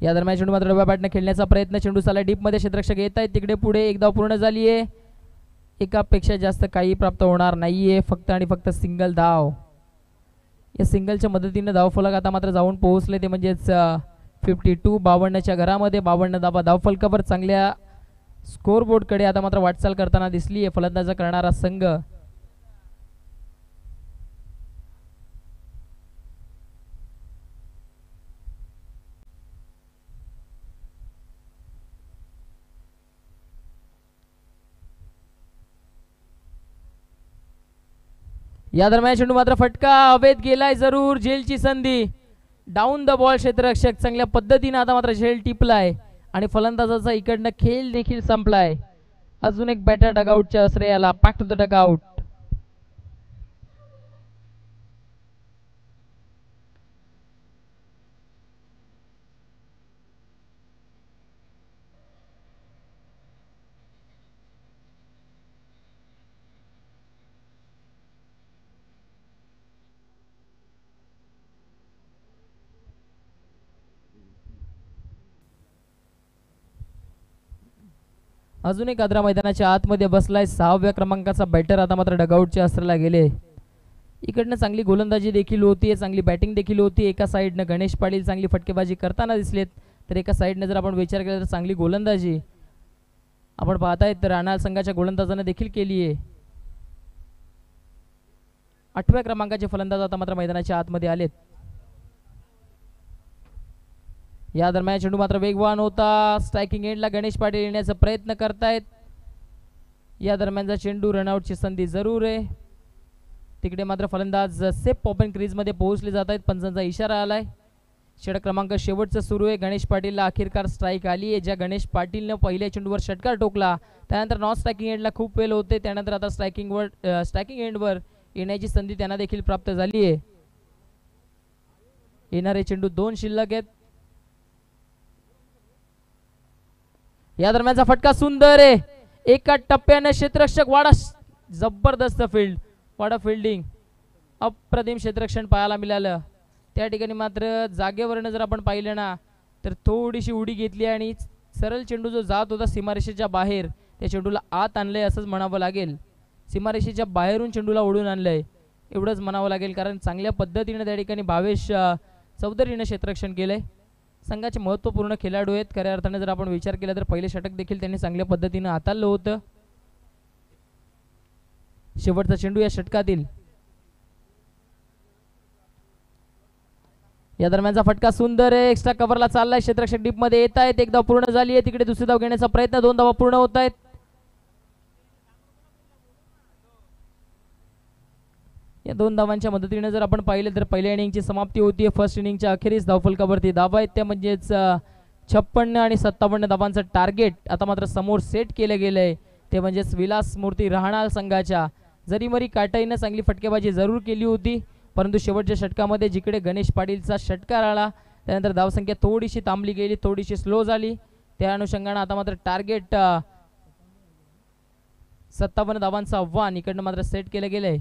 या दरम्यान चेंडू मात्र डब्या बॅटने खेळण्याचा प्रयत्न, चेंडू चालला डीप मध्ये, क्षेत्ररक्षक येत आहेत तिकडे पुढे, एक धाव पूर्ण झाली आहे. एकापेक्षा जास्त काही प्राप्त होणार नाहीये, फक्त आणि फक्त सिंगल धाव. या सिंगलच्या मदतीने धावफलक आता मात्र जाऊन पोहोचले, ते म्हणजेच 52. 52च्या घरामध्ये 52 धावा धावफलकावर चांगल्या स्कोरबोर्डकडे आता मात्र वाटचाल करताना दिसली आहे फलंदाज करणारा संघ. या दरम्यान चेंडू मात्र फटका हवेत गेलाय, जरूर झेलची संधी. डाऊन द बॉल, क्षेत्ररक्षक चांगल्या पद्धतीने आता मात्र झेल टिपलाय आणि फलंदाजाचा इकडनं खेळ देखील संपलाय. अजून एक बॅटर डगआउटच्या श्रेयाला, बॅक टू द डगआउट. अजून एक आद्रा मैदानाच्या आतमध्ये बसलाय 6व्या क्रमांकाचा बॅटर, आता मात्र डगआउटच्या अस्त्राला गेले. इकडनं चांगली गोलंदाजी देखील होती, चांगली बॅटिंग देखील होती. एका साईडनं गणेश पाटील चांगली फटकेबाजी करताना दिसलेत, तर एका साईडनं जर आपण विचार केला तर चांगली गोलंदाजी आपण पाहतायत तर राणा संघाच्या गोलंदाजानं देखील केली आहे. 8व्या क्रमांकाचे फलंदाज आता मात्र मैदानाच्या आतमध्ये आलेत. या दरम्यान चेंडू मात्र वेगवान होता, स्ट्रायकिंग एंडला गणेश पाटील येण्याचा प्रयत्न करतायत. या दरम्यानचा चेंडू रनआउटची संधी जरूर आहे. तिकडे मात्र फलंदाज सेफ ओपन क्रीजमध्ये पोहोचले जात आहेत, पंचांचा इशारा आलाय. षटक क्रमांक शेवटचं सुरू आहे. गणेश पाटीलला अखेरकार स्ट्राईक आली आहे, ज्या गणेश पाटीलनं पहिल्या चेंडूवर षटकार ठोकला, त्यानंतर नॉन स्ट्रायकिंग एंडला खूप वेळ होते, त्यानंतर आता स्ट्रायकिंग एंडवर येण्याची संधी त्यांना देखील प्राप्त झाली आहे. येणारे चेंडू 2 शिल्लक आहेत. या दरम्यानचा फटका सुंदर आहे, एका टप्प्याने क्षेत्ररक्षक वाडा, जबरदस्त फील्ड, वाडा फिल्डिंग, अप्रतिम क्षेत्ररक्षण पाहायला मिळालं. त्या ठिकाणी मात्र जागेवरनं जर आपण पाहिलं ना तर थोडीशी उडी घेतली आणि सरळ चेंडू जो जात होता सीमारेषेच्या बाहेर, त्या चेंडूला आत आणलंय असंच म्हणावं लागेल. सीमारेषेच्या बाहेरून चेंडूला ओढून आणलंय एवढंच म्हणावं लागेल, कारण चांगल्या पद्धतीने त्या ठिकाणी भावेश चौधरीनं क्षेत्ररक्षण केलंय. संघाचे महत्त्वपूर्ण खेळाडू आहेत खऱ्या अर्थाने जर आपण विचार केला तर पहिले षटक देखील त्यांनी चांगल्या पद्धतीने हाताळलं होतं. शेवटचा चेंडू या षटकातील. या दरम्यानचा फटका सुंदर आहे, एक्स्ट्रा कव्हरला चाललाय, क्षेत्ररक्षक डीप मध्ये येत आहेत. एक धाव पूर्ण झाली आहे, तिकडे दुसरी धाव घेण्याचा प्रयत्न, 2 धावा पूर्ण होत आहेत. या 2 धावांच्या मदतीने जर आपण पाहिले तर पहिल्या इनिंगची समाप्ती होती. फर्स्ट इनिंगच्या अखेरीस धावफलकावरती धावा आहेत त्या म्हणजेच 56 आणि 57 धावांचं टार्गेट आता मात्र समोर सेट केलं गेलंय, ते म्हणजेच विलास मूर्ती राहणार संघाच्या. जरी मरी काटाईनं चांगली फटकेबाजी जरूर केली होती, परंतु शेवटच्या षटकामध्ये जिकडे गणेश पाटीलचा षटकार आला त्यानंतर धावसंख्या थोडीशी थांबली गेली, थोडीशी स्लो झाली. त्या अनुषंगाने आता मात्र टार्गेट 57 धावांचं आव्हान इकडनं मात्र सेट केलं गेलंय.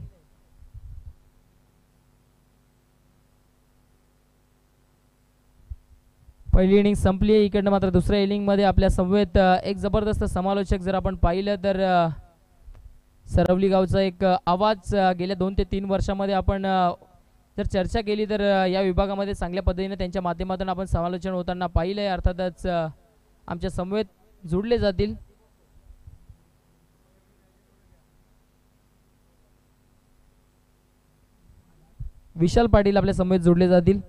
पहिली इनिंग संपली आहे, इकडनं मात्र दुसऱ्या इनिंगमध्ये आपल्या समवेत एक जबरदस्त समालोचक जर आपण पाहिलं तर सरवली गावचा एक आवाज गेल्या 2 ते 3 वर्षामध्ये आपण जर चर्चा केली तर या विभागामध्ये चांगल्या पद्धतीने त्यांच्या माध्यमातून आपण समालोचन होताना पाहिलं आहे. अर्थातच आमच्या समवेत जोडले जातील. विशाल पाटील आपल्या समवेत जोडले जातील.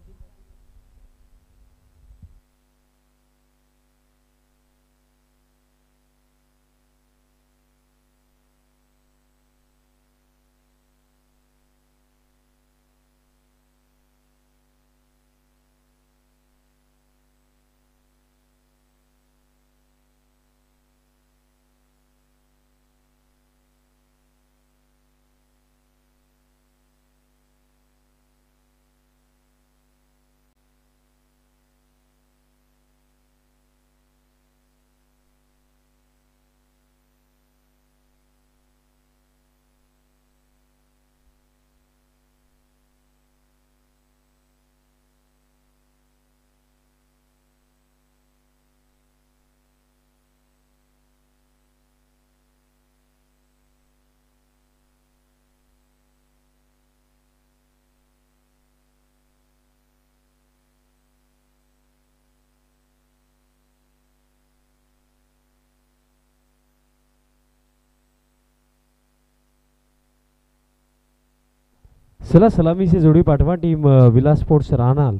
चला सलामीची जोडी पाठवा टीम विलास स्पोर्ट्स राहणार.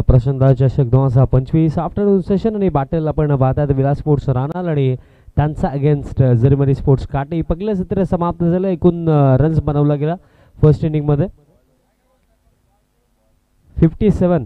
प्रशांत चषक 2025 आफ्टरनून सेशन आणि बॅटल आपण पाहतात विलास स्पोर्ट्स राहणार आणि त्यांचा अगेन्स्ट जर्मनी स्पोर्ट्स काटे. पहिलं सत्र समाप्त झालं. एकूण रन्स बनवला गेला फर्स्ट इनिंग मध्ये 57.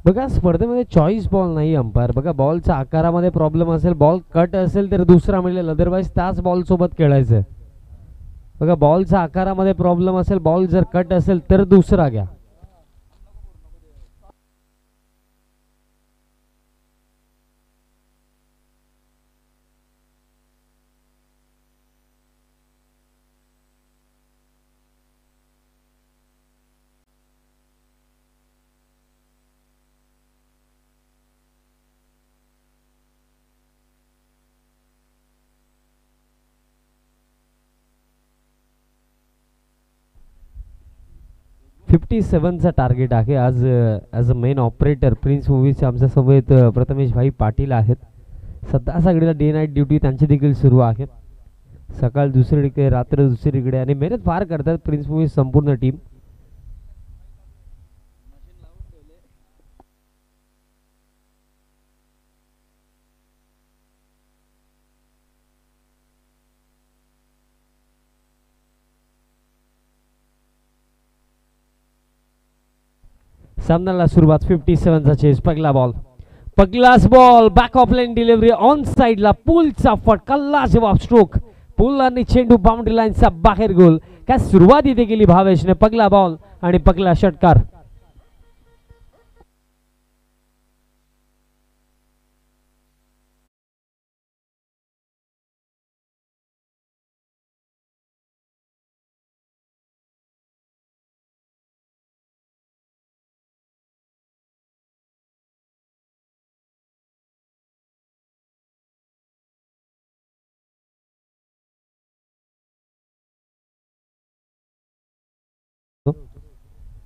बघा स्पर्धेमध्ये चॉईस बॉल नाही अंपायर. बघा बॉलच्या आकारामध्ये प्रॉब्लेम असेल, बॉल कट असेल तर दुसरा मिळेल, अदरवाईज त्याच बॉल सोबत खेळायचं. बघा बॉलच्या आकारामध्ये प्रॉब्लेम असेल, बॉल जर कट असेल तर दुसरा घ्या. फिफ्टी सेवनचा टार्गेट आहे आज. As a main operator Prince मूवीजचे आमच्या समवेत प्रथमेश भाई पाटील आहेत. सध्या सगळीला डे नाईट ड्युटी त्यांची देखील सुरू आहे. सकाळ दुसरीकडे, रात्र दुसरीकडे आणि मेहनत फार करतात प्रिन्स मूवीज संपूर्ण टीम. सामन्याला सुरुवात 57चा चेस. पहिला ball back of line delivery on साइडला पुलचा फटका जवाब स्ट्रोक. पुल आणि चेंडू बाउंड्री लाईनचा बाहेर गोल. काय सुरुवात इथे केली भावेशने. पहिला बॉल आणि पहिला षटकार.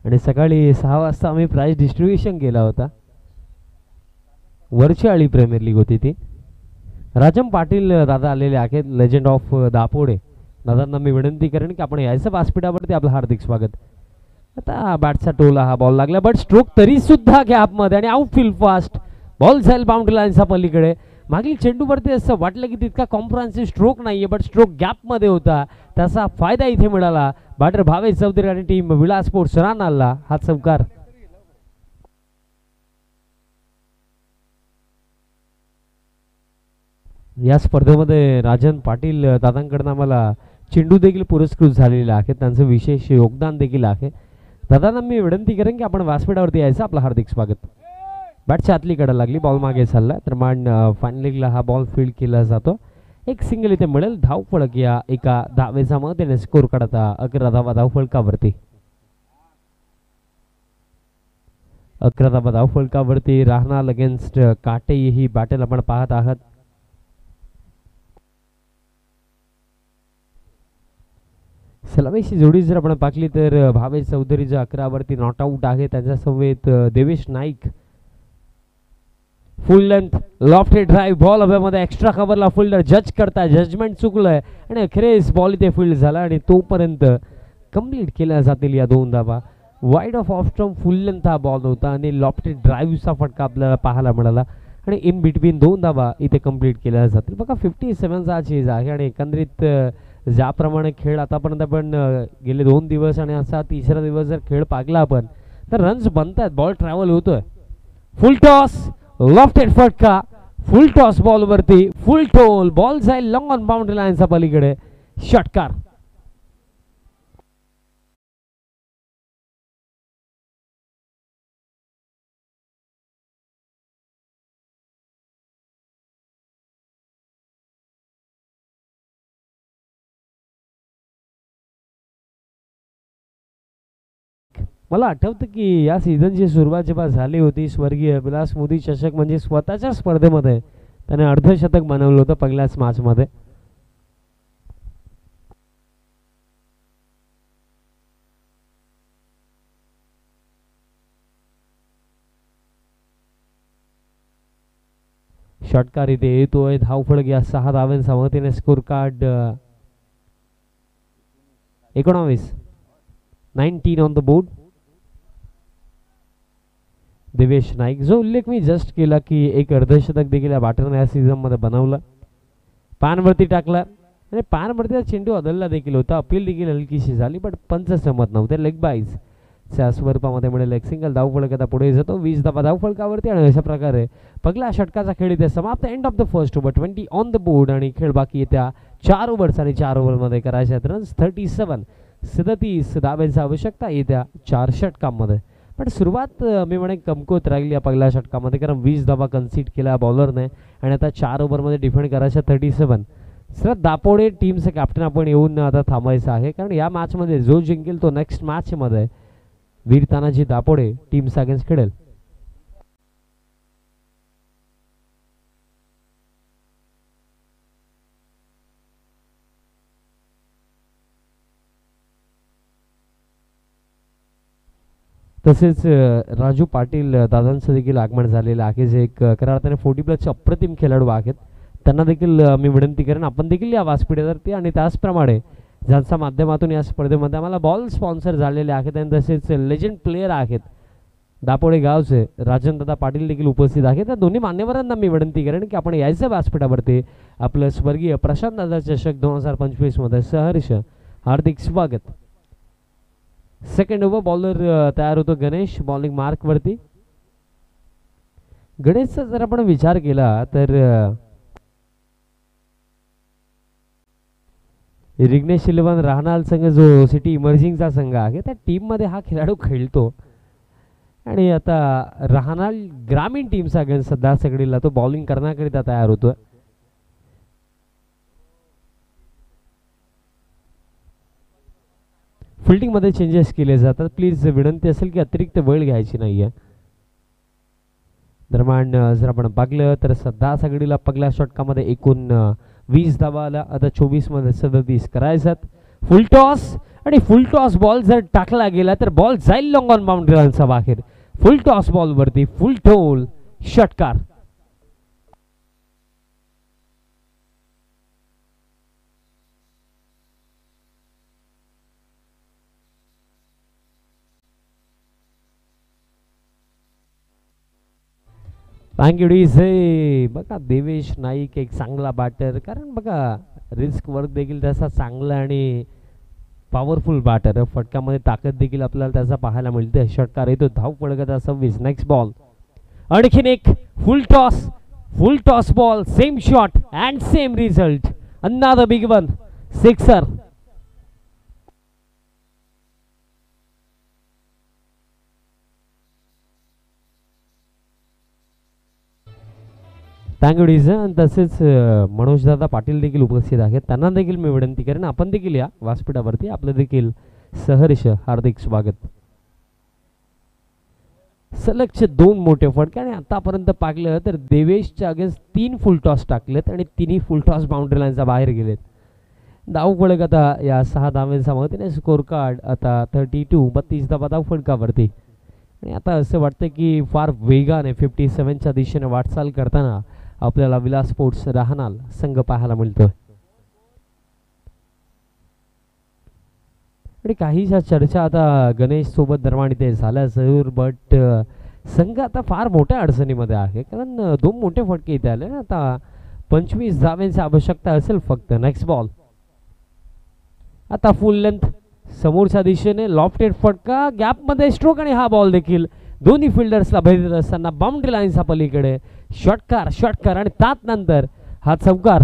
आणि सकाळी 6 वाजता आम्ही प्राइज डिस्ट्रीब्युशन केला होता. वरची आळी प्रीमियर लीग होती ती. राजम पाटील दादा आलेले आहेत, लेजंड ऑफ दापोडे. दादांना मी विनंती करेन की आपण यायचं व्यासपीठावरती. आपलं हार्दिक स्वागत. आता बॅटचा टोला, हा बॉल लागला बट स्ट्रोक तरी सुद्धा गॅप मध्ये आणि आउटफील्ड फास्ट. बॉल जाईल बाउंड्री लाईनचा पलीकडे. मागील चेंडूवरती असं वाटलं की तितका कॉम्प्रिहेन्सिव्ह स्ट्रोक नाहीये बट स्ट्रोक गॅप मध्ये होता. त्याचा फायदा इथे मिळाला. बॅटर भावेश चौधरी आणि टीम विलास स्पोर्ट्स राहणारला हा चौकार. या स्पर्धेमध्ये राजन पाटील दादांकडून आम्हाला चेंडू देखील पुरस्कृत झालेला आहे. त्यांचं विशेष योगदान देखील आहे. दादांना मी विनंती करेन की आपण व्यासपीठावरती यायचं. आपलं हार्दिक स्वागत. बॅटच्या आतली कडा लागली, बॉल मागे चालला तर मान फायनलीला हा बॉल फील्ड केला जातो. एक सिंगल इथे मिळेल. धावफलक या एका धावेचा मदतीने स्कोर काढता 11 धावा धावफलकावरती. 11 धावा धावफलकावरती राहणार अगेन्स्ट काटे ही बॅटल आपण पाहत आहात. सलामीची जोडी जर आपण पाहिली तर भावेश चौधरी जो 11 वरती नॉट आउट आहे, त्यांच्या समवेत देवेश नाईक. फुल लेंथ लॉफ्टेड ड्राइव्ह बॉल हवेमध्ये एक्स्ट्रा कव्हरला फिल्डर जज करताय, जजमेंट चुकलंय आणि अखेरीस बॉल इथे फील्ड झाला आणि तोपर्यंत कंप्लीट केल्या जातील या 2 धावा. वाईड ऑफ स्टंप फुल लेंथ हा बॉल होता आणि लॉफ्टेड ड्राइव्हचा फटका आपल्याला पाहायला मिळाला आणि इन बिटवीन 2 धावा इथे कंप्लीट केल्या जातील. बघा 57चा चेज आहे आणि एकंदरीत ज्याप्रमाणे खेळ आतापर्यंत आपण गेले 2 दिवस आणि असा तिसरा दिवस जर खेळ पाहिला आपण तर रन्स बनतात, बॉल ट्रॅव्हल होतोय. फुल टॉस लॉफ्टेड फटका, फुल टॉस बॉल वरती, फुल टोल बॉल जाईल लॉंग ऑन बाउंड्री लाईनच्या पलीकडे. षटकार. मला आठवतं की या सीझनची सुरुवात जेव्हा झाली होती, स्वर्गीय विलास मोदी चषक म्हणजे स्वतःच्या स्पर्धेमध्ये त्याने अर्धशतक बनवलं होतं पहिल्याच मॅचमध्ये. षटकार इथे येतोय. धावफलक या 6 धावांच्या मदतीने score card 19 on the board. Devesh Naik, जो उल्लेख मी जस्ट केला की एक अर्धशतक देखील या बॅटरने या सीझन मध्ये बनवलं, पानवरती टाकला आणि पानवरतीचा चेंडू अदलला देखील होता. अपील देखील हलकीशी झाली पण पंच सहमत नव्हते. लेग बाईज च्या स्वरूपामध्ये मिळेल एक सिंगल. धावफलक आता पुढे जातो 20 धावा धावफलकावरती आणि अशा प्रकारे पहिल्या षटकाचा खेळ इथे समाप्त. End of the first over. 20 on the board आणि खेळ बाकी येत्या 4 ओव्हर्स आणि 4 ओव्हरमध्ये करायचे आहेत रन्स. 37 धाव्यांची आवश्यकता येत्या 4 षटकांमध्ये. पण सुरुवात मी म्हणे कमकुवत राहिली या पहिल्या षटकामध्ये, कारण 20 धावा कन्सीड केल्या बॉलरने आणि आता 4 ओव्हरमध्ये डिफेंड करायच्या 37. सर दापोडे टीमचे कॅप्टन आपण येऊन आता थांबायचं आहे, कारण या मॅचमध्ये जो जिंकेल तो नेक्स्ट मॅचमध्ये वीर तानाजी दापोडे टीम्स अगेन्स्ट खेळेल. तसेच राजू पाटील दादांचं देखील आगमन झालेलं आहे, जे एक खऱ्या अर्थाने 40+ अप्रतिम खेळाडू आहेत. त्यांना देखील मी विनंती करेन आपण देखील या व्यासपीठावरती आणि त्याचप्रमाणे ज्यांच्या माध्यमातून या स्पर्धेमध्ये आम्हाला बॉल स्पॉन्सर झालेले आहेत आणि तसेच लेजंड प्लेयर आहेत दापोडे गावचे राजनदादा पाटील देखील उपस्थित आहेत. त्या दोन्ही मान्यवरांना मी विनंती करेन की आपण यायचं व्यासपीठावरती. आपलं स्वर्गीय प्रशांत दादा चषक 2025 मध्ये सहर्ष हार्दिक स्वागत. Second over. बॉलर तयार होतो गणेश बॉलिंग मार्क वरती. गणेशचा जर आपण विचार केला तर रिग्नेश इलेव्हन राहणार संघ जो सिटी इमर्जिंगचा संघ आहे त्या टीम मध्ये हा खेळाडू खेळतो आणि आता राहणार ग्रामीण टीमचा अगेन्स्ट सध्या सगळीला तो बॉलिंग करण्याकरिता तयार होतो. फिल्डिंग मध्ये चेंजेस केले जातात. प्लीज विनंती असेल की अतिरिक्त वेळ घ्यायची नाहीये. दरम्यान जर आपण पाहिलं तर सध्या सगळीला पहिल्या षटकामध्ये एकूण 20 धावा आला. आता 24 मध्ये 37 करायच्यात. फुल टॉस आणि फुल टॉस बॉल जर टाकला गेला तर बॉल जाईल लॉंग ऑन बाउंड्री लाईनचा बाहेर. फुल टॉस बॉल वरती फुल टोल षटकार. Thank you DJ. बघा देवेश नाईक एक चांगला बॅटर, कारण बघा रिस्क वर्क देखील त्याचा चांगला आणि पॉवरफुल बॅटर. फटकामध्ये ताकद देखील आपल्याला त्याचा पाहायला मिळते. षटकार येतो. धाव पडकता 26. Next ball. आणखीन एक full toss ball. Same shot and same result. Another big one. Sixer. तांगडीज आणि तसेच मनोजदादा पाटील देखील उपस्थित आहेत. त्यांना देखील मी विनंती करेन आपण देखील या व्यासपीठावरती, आपलं देखील सहर्ष हार्दिक स्वागत. सलगचे 2 मोठे फटके आणि आतापर्यंत पाहिलं तर देवेशच्या अगेन्स्ट 3 फुल टॉस टाकलेत आणि तिन्ही फुल टॉस बाउंड्री लाईनच्या बाहेर गेलेत. धाव फलक आता या 6 धावांच्या मदतीने स्कोर कार्ड आता 32 धावा धाव फलकावरती. आणि आता असं वाटतं की फार वेगाने 57च्या दिशेने वाटचाल करताना आपल्याला विलास स्पोर्ट्स राहणार संघ पाहायला मिळतोय. आणि काहीशा चर्चा आता गणेश सोबत दरम्यान इथे झाल्या जरूर, बट संघ आता फार मोठ्या अडचणीमध्ये आहे, कारण 2 मोठे फटके इथे आले ना. आता 25 धावांची आवश्यकता असेल फक्त. नेक्स्ट बॉल आता फुल लेंथ समोरच्या दिशेने लॉफ्टेड फटका, गॅपमध्ये स्ट्रोक आणि हा बॉल देखील दोन्ही फिल्डर्सला भेटत असताना बाउंड्री लाईनच्या पलीकडे षटकार आणि त्यानंतर हा चौकार.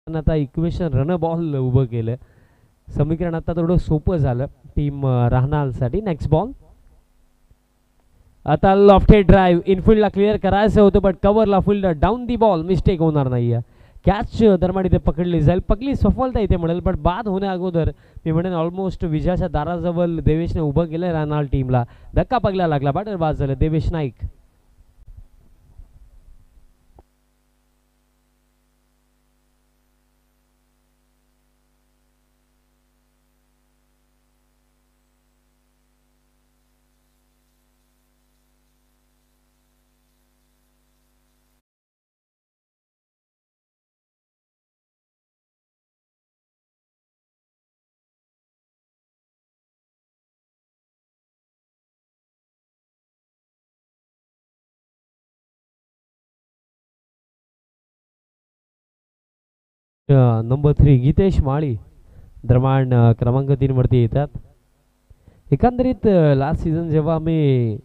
आता इक्वेशन रन बॉल उभं केलं, समीकरण आता थोडं सोपं झालं टीम राहणारसाठी. नेक्स्ट बॉल आता लॉफ्टेड ड्राईव्ह इनफिल्डला क्लिअर करायचं होतं, बट कव्हरला fielder down the ball, mistake होणार नाहीये. कॅच दरम्यान इथे पकडली जाईल, पकडली सफलता इथे मिळेल, बट बाद होण्या अगोदर मी म्हणेन ऑलमोस्ट विजयाच्या दाराजवळ देवेशने उभं केलं राहणार टीमला. धक्का पगला लागला, बॅटर बाद झालं देवेश नाईक. नंबर 3 गीतेश माळी दरम्यान क्रमांक 3 वरती येतात. एकंदरीत लास्ट सीझन जेव्हा आम्ही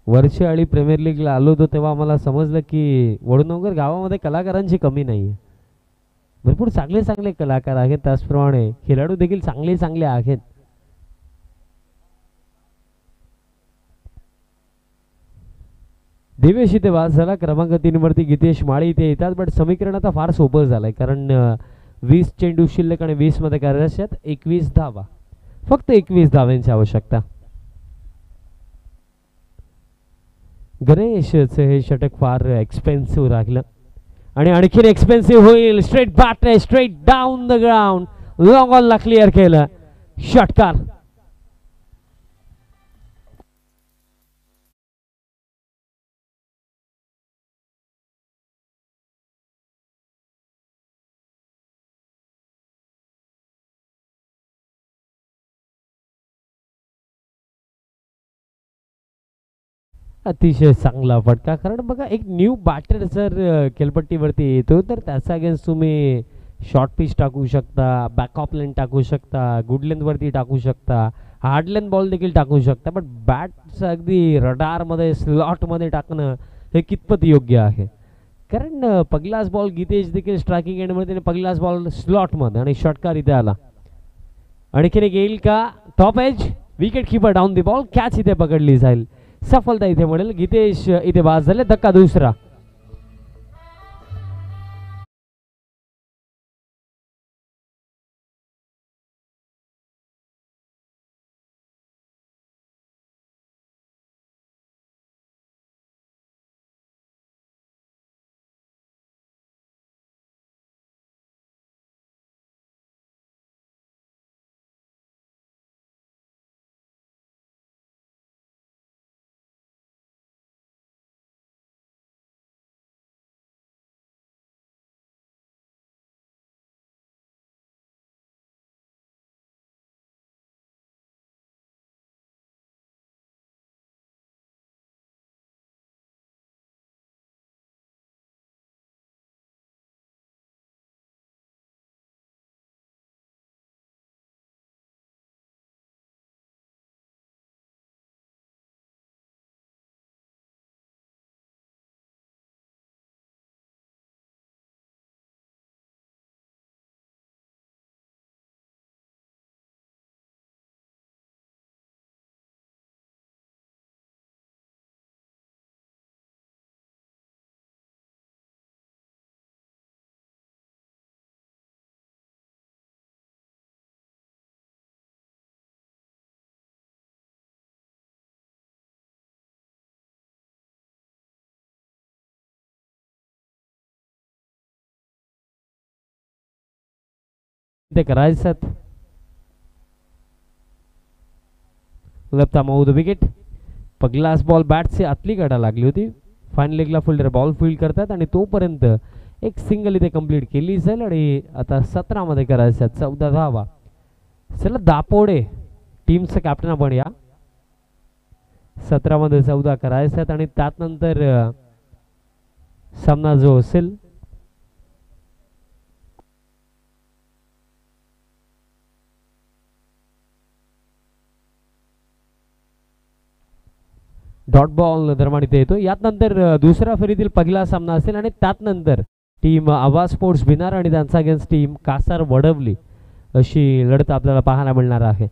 वर्षाळी प्रीमियर लीगला आलो होतो तेव्हा आम्हाला समजलं की वडनगर गावामध्ये कलाकारांची कमी नाही. भरपूर चांगले चांगले कलाकार आहेत, त्याचप्रमाणे खेळाडू देखील चांगले चांगले आहेत. देवेश इथे बाद झाला, क्रमांक 3 वरती गीतेश माळी इथे येतात. बट समीकरण आता फार सोपं झालंय, कारण 20 चेंडू शिल्लक आणि 20 मध्ये कार्यरत 21 धावा, फक्त 21 धावांची आवश्यकता. गणेशचं हे षटक फार एक्सपेन्सिव्ह लागलं आणि आणखीन एक्सपेन्सिव्ह होईल. Straight bat straight down the ground, long on ला क्लिअर केलं, षटकार. अतिशय चांगला फटका, कारण बघा एक न्यू बॅटर जर खेळपट्टीवरती येतो तर त्याचा अगेन्स्ट तुम्ही शॉर्ट पिच टाकू शकता, बॅकअप लेन टाकू शकता, गुड लेंथवरती टाकू शकता, हार्ड लेन बॉल देखील टाकू शकता. बट बॅटचं अगदी रडारमध्ये स्लॉटमध्ये टाकणं हे कितपत योग्य आहे, कारण पहिलाच बॉल गीतेश देखील स्ट्रायकिंग एंडमध्ये, त्याने पहिलाच बॉल स्लॉटमध्ये आणि षटकार इथे आला. आणखीन एक येईल का, top edge, wicket keeper down the ball, catch इथे पकडली जाईल, सफलता इथे मिळेल. गीतेश इथे बाद झाले, धक्का दुसरा. इथे करायचं. Left arm the wicket. पहिलाच बॉल बॅटची आतली काढा लागली होती. फाईन लेगला फिल्डर बॉल फील्ड करतात आणि तोपर्यंत एक सिंगल इथे कंप्लीट केली जाईल आणि आता 17 मध्ये करायचं 14 धावा. चला दापोडे टीमचं कॅप्टन आपण या. 17 मध्ये 14 करायचं आणि त्यानंतर सामना जो असेल डॉट बॉल दरम्यान इथे येतो. यानंतर दुसऱ्या फेरीतील पहिला सामना असेल आणि त्यानंतर टीम आवाज स्पोर्ट्स भिनार आणि त्यांचा अगेन्स्ट टीम कासार वडवली अशी लढत आपल्याला पाहायला मिळणार आहे.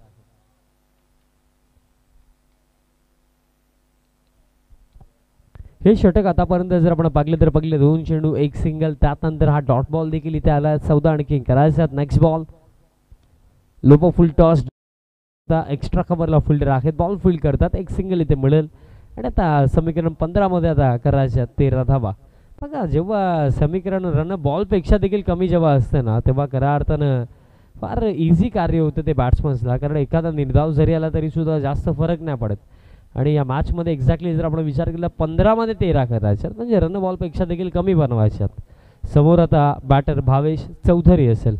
हे षटक आतापर्यंत जर आपण पाहिले तर पहिले 2 चेंडू 1 सिंगल. त्यानंतर हा डॉट बॉल देखील इथे आला. 14 आणखी करायचा. नेक्स्ट बॉल लोपो फुल टॉस. एक्स्ट्रा कव्हरला फिल्डर आहेत बॉल फील्ड करतात. एक सिंगल इथे मिळेल आणि आता समीकरण 15 मध्ये आता करायच्या 13 धावा. बघा जेव्हा समीकरण रन बॉलपेक्षा देखील कमी जेव्हा असतं ना तेव्हा खऱ्या अर्थानं फार इझी कार्य होतं ते बॅट्समन्सला. कारण एखादा निर्धाव जरी आला तरी सुद्धा जास्त फरक नाही पडत. आणि या मॅचमध्ये एक्झॅक्टली जर आपण विचार केला 15 मध्ये 13 करायच्यात म्हणजे रन बॉलपेक्षा देखील कमी बनवायच्यात. समोर आता बॅटर भावेश चौधरी असेल.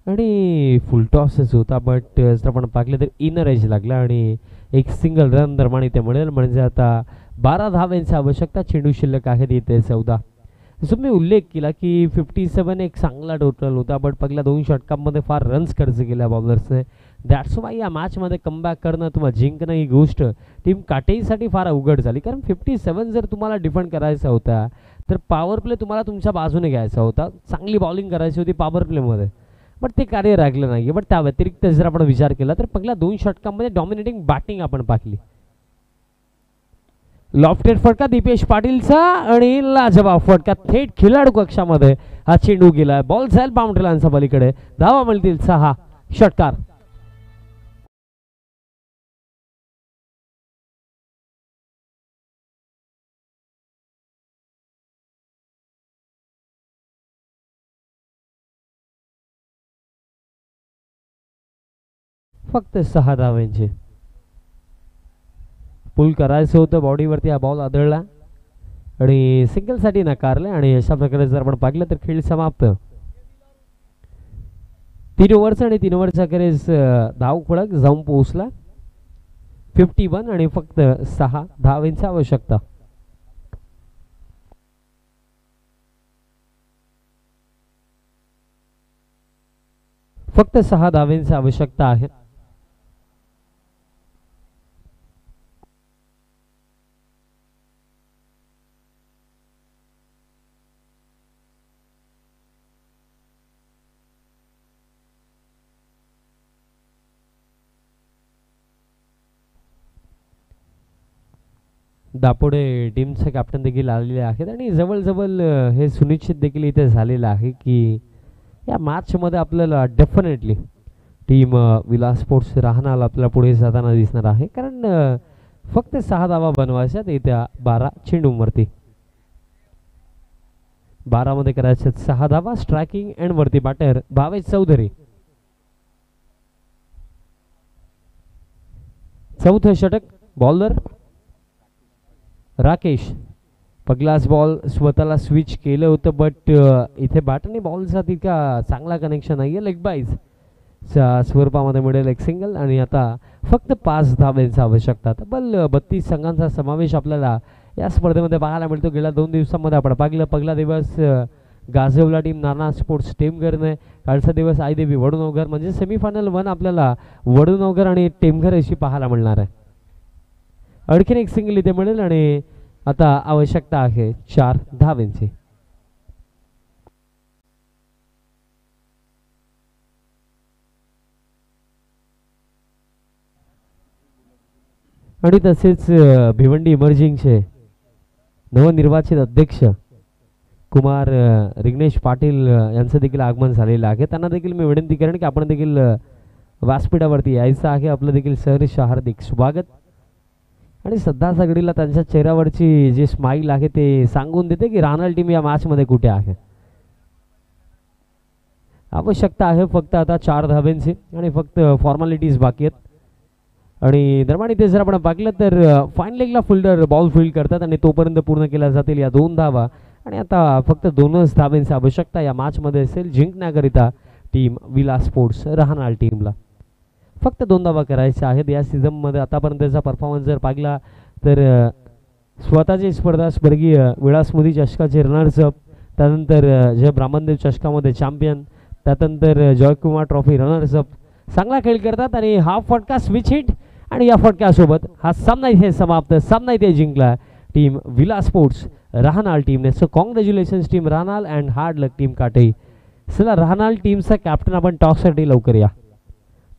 आणि फुल टॉसच होता बट जर आपण पाहिलं तर इनर एज लागला आणि एक सिंगल रन दरम्यान इथे मिळेल. म्हणजे आता 12 धावांची आवश्यकता. चेंडू शिल्लक आहेत इथे 14. जसं मी उल्लेख केला की 57 एक चांगला टोटल होता बट पहिल्या 2 षटकांमध्ये फार रन्स खर्च केल्या बॉलर्सने. दॅट्स वाय या मॅचमध्ये कमबॅक करणं तुम्हाला जिंकणं ही गोष्ट टीम काटेईसाठी फार अवघड झाली. कारण 57 जर तुम्हाला डिफेंड करायचा होता तर पॉवर प्ले तुम्हाला तुमच्या बाजूने घ्यायचा होता. चांगली बॉलिंग करायची होती पॉवर प्लेमध्ये बट ते कार्य राखलं नाही. बट त्या व्यतिरिक्त जर आपण विचार केला तर पहिल्या 2 षटकांमध्ये डॉमिनेटिंग बॅटिंग आपण पाहिली. लॉफ्टेड फटका दीपेश पाटीलचा आणि लाजवाब फटका थेट खिलाडू कक्षामध्ये हा चेंडू गेला. बॉल जाईल बाउंड्री लाईनच्या पलीकडे. धावा मिळतील 6. षटकार. फक्त 6 धावांचे पुल करायचं होतं. बॉडीवरती हा बॉल आदळला आणि सिंगलसाठी नाकारले आणि अशा प्रकारे जर आपण पाहिलं तर खेळ समाप्त. 3 ओव्हरचा आणि 3 ओव्हरचा अखेरीस धाव खळक जाऊन पोहोचला 51 आणि फक्त 6 धावांची आवश्यकता. फक्त 6 धावांची आवश्यकता आहे. दापोडे टीमचे कॅप्टन देखील आलेले आहेत आणि जवळजवळ हे सुनिश्चित देखील इथे झालेलं आहे की या मॅचमध्ये आपल्याला डेफिनेटली टीम विलास स्पोर्ट्स राहणार आपल्याला पुढे जाताना दिसणार आहे. कारण फक्त 6 धावा बनवायच्यात येत्या 12 चेंडूंवरती. 12 मध्ये करायच्यात 6 धावा. स्ट्रायकिंग एंड वरती बॅटर भावेश चौधरी. चौथं षटक. बॉलर राकेश. पहिलाच बॉल स्वतःला स्विच केलं होतं बट इथे बॅटरने बॉलचा तितका चांगला कनेक्शन नाही आहे. लेग बाईज स्वरूपामध्ये मिळेल एक सिंगल आणि आता फक्त 5 धावांची आवश्यकता. तब्बल 32 संघांचा समावेश आपल्याला या स्पर्धेमध्ये पाहायला मिळतो. गेल्या 2 दिवसांमध्ये आपण पाहिलं पहिला दिवस गाजवला टीम नाना स्पोर्ट्स टेमघरने. कालचा दिवस आईदेवी वडूनवघर म्हणजे सेमीफायनल 1 आपल्याला वडूनवघर आणि टेमघर अशी पाहायला मिळणार आहे. आणखीन एक सिंगल इथे मिळेल आणि आता आवश्यकता आहे 4 धावांची. आणि तसेच भिवंडी इमर्जिंगचे नवनिर्वाचित अध्यक्ष कुमार रिग्नेश पाटील यांचं देखील आगमन झालेलं आहे. त्यांना देखील मी विनंती करेन की आपण देखील व्यासपीठावरती यायचं आहे. आपलं देखील सहर्ष हार्दिक स्वागत. आणि सध्या सगळीला त्यांच्या चेहऱ्यावरची जी स्माईल आहे ते सांगून देते की राहणार टीम या मॅचमध्ये कुठे आहे. आवश्यकता आहे फक्त आता 4 धाब्यांची आणि फक्त फॉर्मॅलिटीज बाकी आहेत. आणि दरम्यान इथे जर आपण पाहिलं तर फाईन लेगला फिल्डर बॉल फील्ड करतात आणि तोपर्यंत पूर्ण केल्या जातील या 2 धावा. आणि आता फक्त 2च धाब्यांची आवश्यकता या मॅचमध्ये असेल जिंकण्याकरिता टीम विलास स्पोर्ट्स राहणार टीमला. फक्त 2 धावा करायच्या आहेत. या सीझनमध्ये आतापर्यंतचा परफॉर्मन्स जर पाहिला तर स्वतःची स्पर्धा स्वर्गीय विलासमोदी चषकाचे रनर्सअप, त्यानंतर जय ब्राह्मणदेव चषकामध्ये चॅम्पियन, त्यानंतर जयकुमार ट्रॉफी रनर्सअप, चांगला खेळ करतात. आणि हा फटका स्विच हिट आणि या फटक्यासोबत हा सामना इथे समाप्त. सामना इथे जिंकला टीम विलास स्पोर्ट्स राहणार टीमने. सो कॉंग्रॅच्युलेशन्स टीम राहणार अँड हार्ड लक टीम काटे. चला राहणार टीमचा कॅप्टन आपण टॉससाठी लवकर या.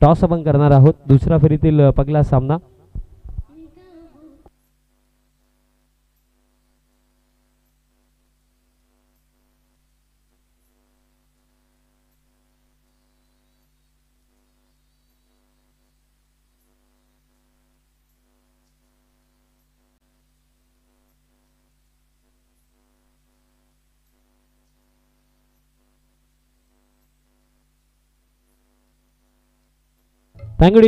टॉस आपण करणार आहोत. दुसऱ्या फेरीतील पहिला सामना Thank you.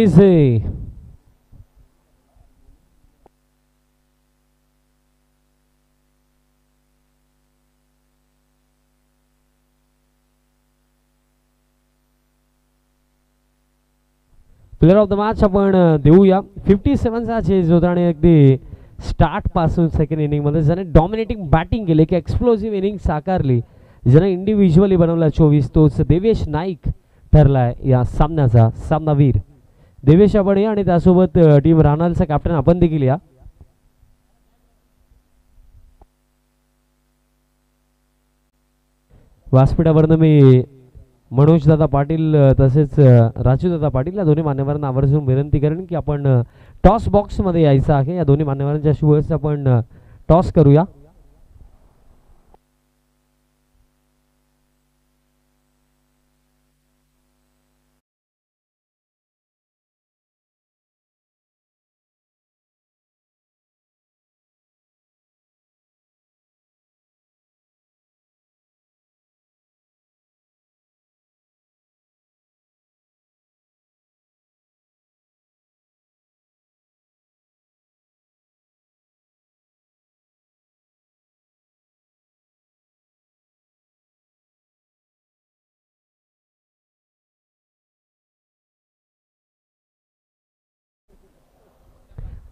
Player of the match आपण देऊया. 57चा चेज होता आणि अगदी स्टार्ट पासून सेकंड इनिंगमध्ये ज्याने डॉमिनेटिंग बॅटिंग केली की एक्सप्लोसिव्ह इनिंग साकारली, ज्याने इंडिव्हिज्युअली बनवला 24, तोच देवेश नाईक ठरलाय या सामन्याचा सामनावीर. देवेश आपण या आणि त्यासोबत टीम राहणारचा कॅप्टन आपण देखील या. व्यासपीठावरनं मी मनोज दादा पाटील तसेच राजू दादा पाटील या दोन्ही मान्यवरांना आवर्जून विनंती करेन की आपण टॉस बॉक्समध्ये यायचं आहे. या दोन्ही मान्यवरांच्या शुभेच्छा आपण टॉस करूया.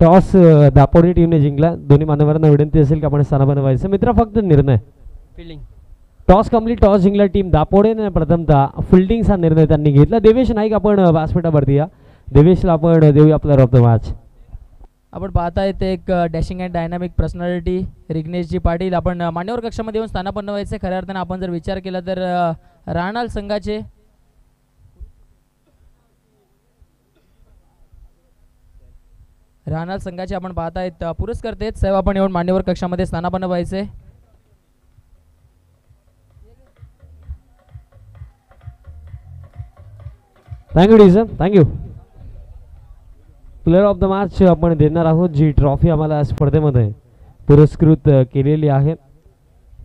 टॉस दापोली टीमने जिंकला. दोन्ही मान्यवरांना विनंती असेल की आपण स्थानापन्न व्हायचं. मित्र फक्त निर्णय फिल्डिंग टॉस कंप्लीट. टॉस जिंकला टीम दापोडेने. प्रथमतः फिल्डिंगचा निर्णय त्यांनी घेतला. देवेश नाईक आपण व्यासपीठावरती या. देवेशला आपण देऊया प्लेअर ऑफ द मॅच. आपण पाहताय ते एक डॅशिंग अँड डायनामिक पर्सनॅलिटी रिग्नेशजी पाटील. आपण मान्यवर कक्षामध्ये येऊन स्थानापन्न व्हायचे. खऱ्या अर्थाने आपण जर विचार केला तर राहणार संघाचे आपण पाहतायत पुरस्कर्ते साहेब आपण येऊन मान्यवर कक्षामध्ये स्थानापन्न व्हायचे. थँक्यू डीसर, thank you. Player of the match आपण देणार आहोत, जी ट्रॉफी आम्हाला स्पर्धेमध्ये पुरस्कृत केलेली आहे.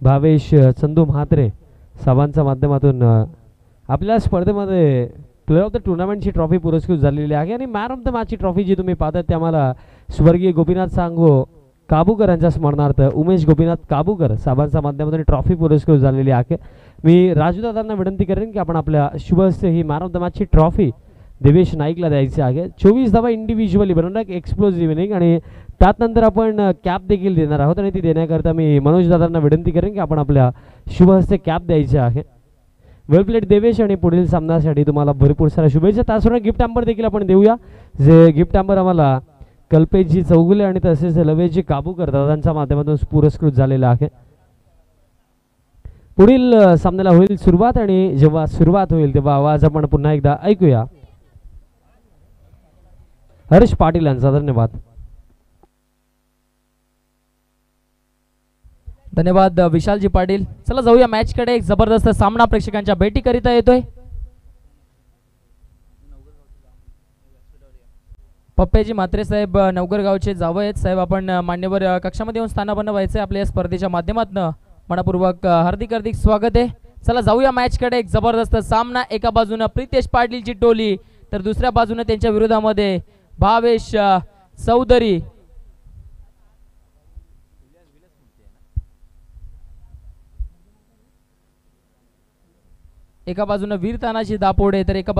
भावेश चंदू म्हात्रे साहेबांच्या माध्यमातून आपल्या स्पर्धेमध्ये प्लेअर ऑफ द टुर्नामेंटची ट्रॉफी पुरस्कृत झालेली आहे. आणि मॅन ऑफ द मॅचची ट्रॉफी जी तुम्ही पाहता ते आम्हाला स्वर्गीय गोपीनाथ सांगो काबूकर यांच्या स्मरणार्थ उमेश गोपीनाथ काबूकर साहेबांच्या माध्यमातून ट्रॉफी पुरस्कृत झालेली आहे. मी राजूदादांना विनंती करेन की आपण आपल्या शुभ हस्ते ही मॅन ऑफ द मॅचची ट्रॉफी देवेश नाईकला द्यायची आहे. 24 धावा इंडिव्हिज्युअली बनवणार एक एक्सप्लोजिव्ह इनिंग आणि त्यानंतर आपण कॅप देखील देणार आहोत. आणि ती देण्याकरता मी मनोज दादांना विनंती करेन की आपण आपल्या शुभ हस्ते कॅप द्यायची आहे. वेल प्लेड देवेश. आणि पुढील सामन्यासाठी तुम्हाला भरपूर साऱ्या शुभेच्छा. त्याचबरोबर गिफ्ट हॅम्पर देखील आपण देऊया. जे गिफ्ट हॅम्पर आम्हाला कल्पेशजी चौगुले आणि तसेच लवेशजी काबूकर दादांच्या माध्यमातून पुरस्कृत झालेला आहे. पुढील सामन्याला होईल सुरुवात. आणि जेव्हा सुरुवात होईल तेव्हा आवाज आपण पुन्हा एकदा ऐकूया हर्ष पाटील यांचा. धन्यवाद. धन्यवाद विशालजी पाटील. चला जाऊया मॅच कडे. एक जबरदस्त सामना प्रेक्षकांच्या भेटीकरिता येतोय. पप्प्याजी म्हात्रे साहेब नवगर गावचे जावं आहेत साहेब. आपण मान्यवर कक्षामध्ये येऊन स्थानापन्न व्हायचं आपल्या या स्पर्धेच्या माध्यमातून मनपूर्वक हार्दिक हार्दिक स्वागत आहे. चला जाऊया मॅच कडे. एक जबरदस्त सामना. एका बाजूने प्रितेश पाटीलची टोली तर दुसऱ्या बाजूने त्यांच्या विरोधामध्ये भावेश चौधरी. एका बाजूने वीर तानाजी दापोडे तर एका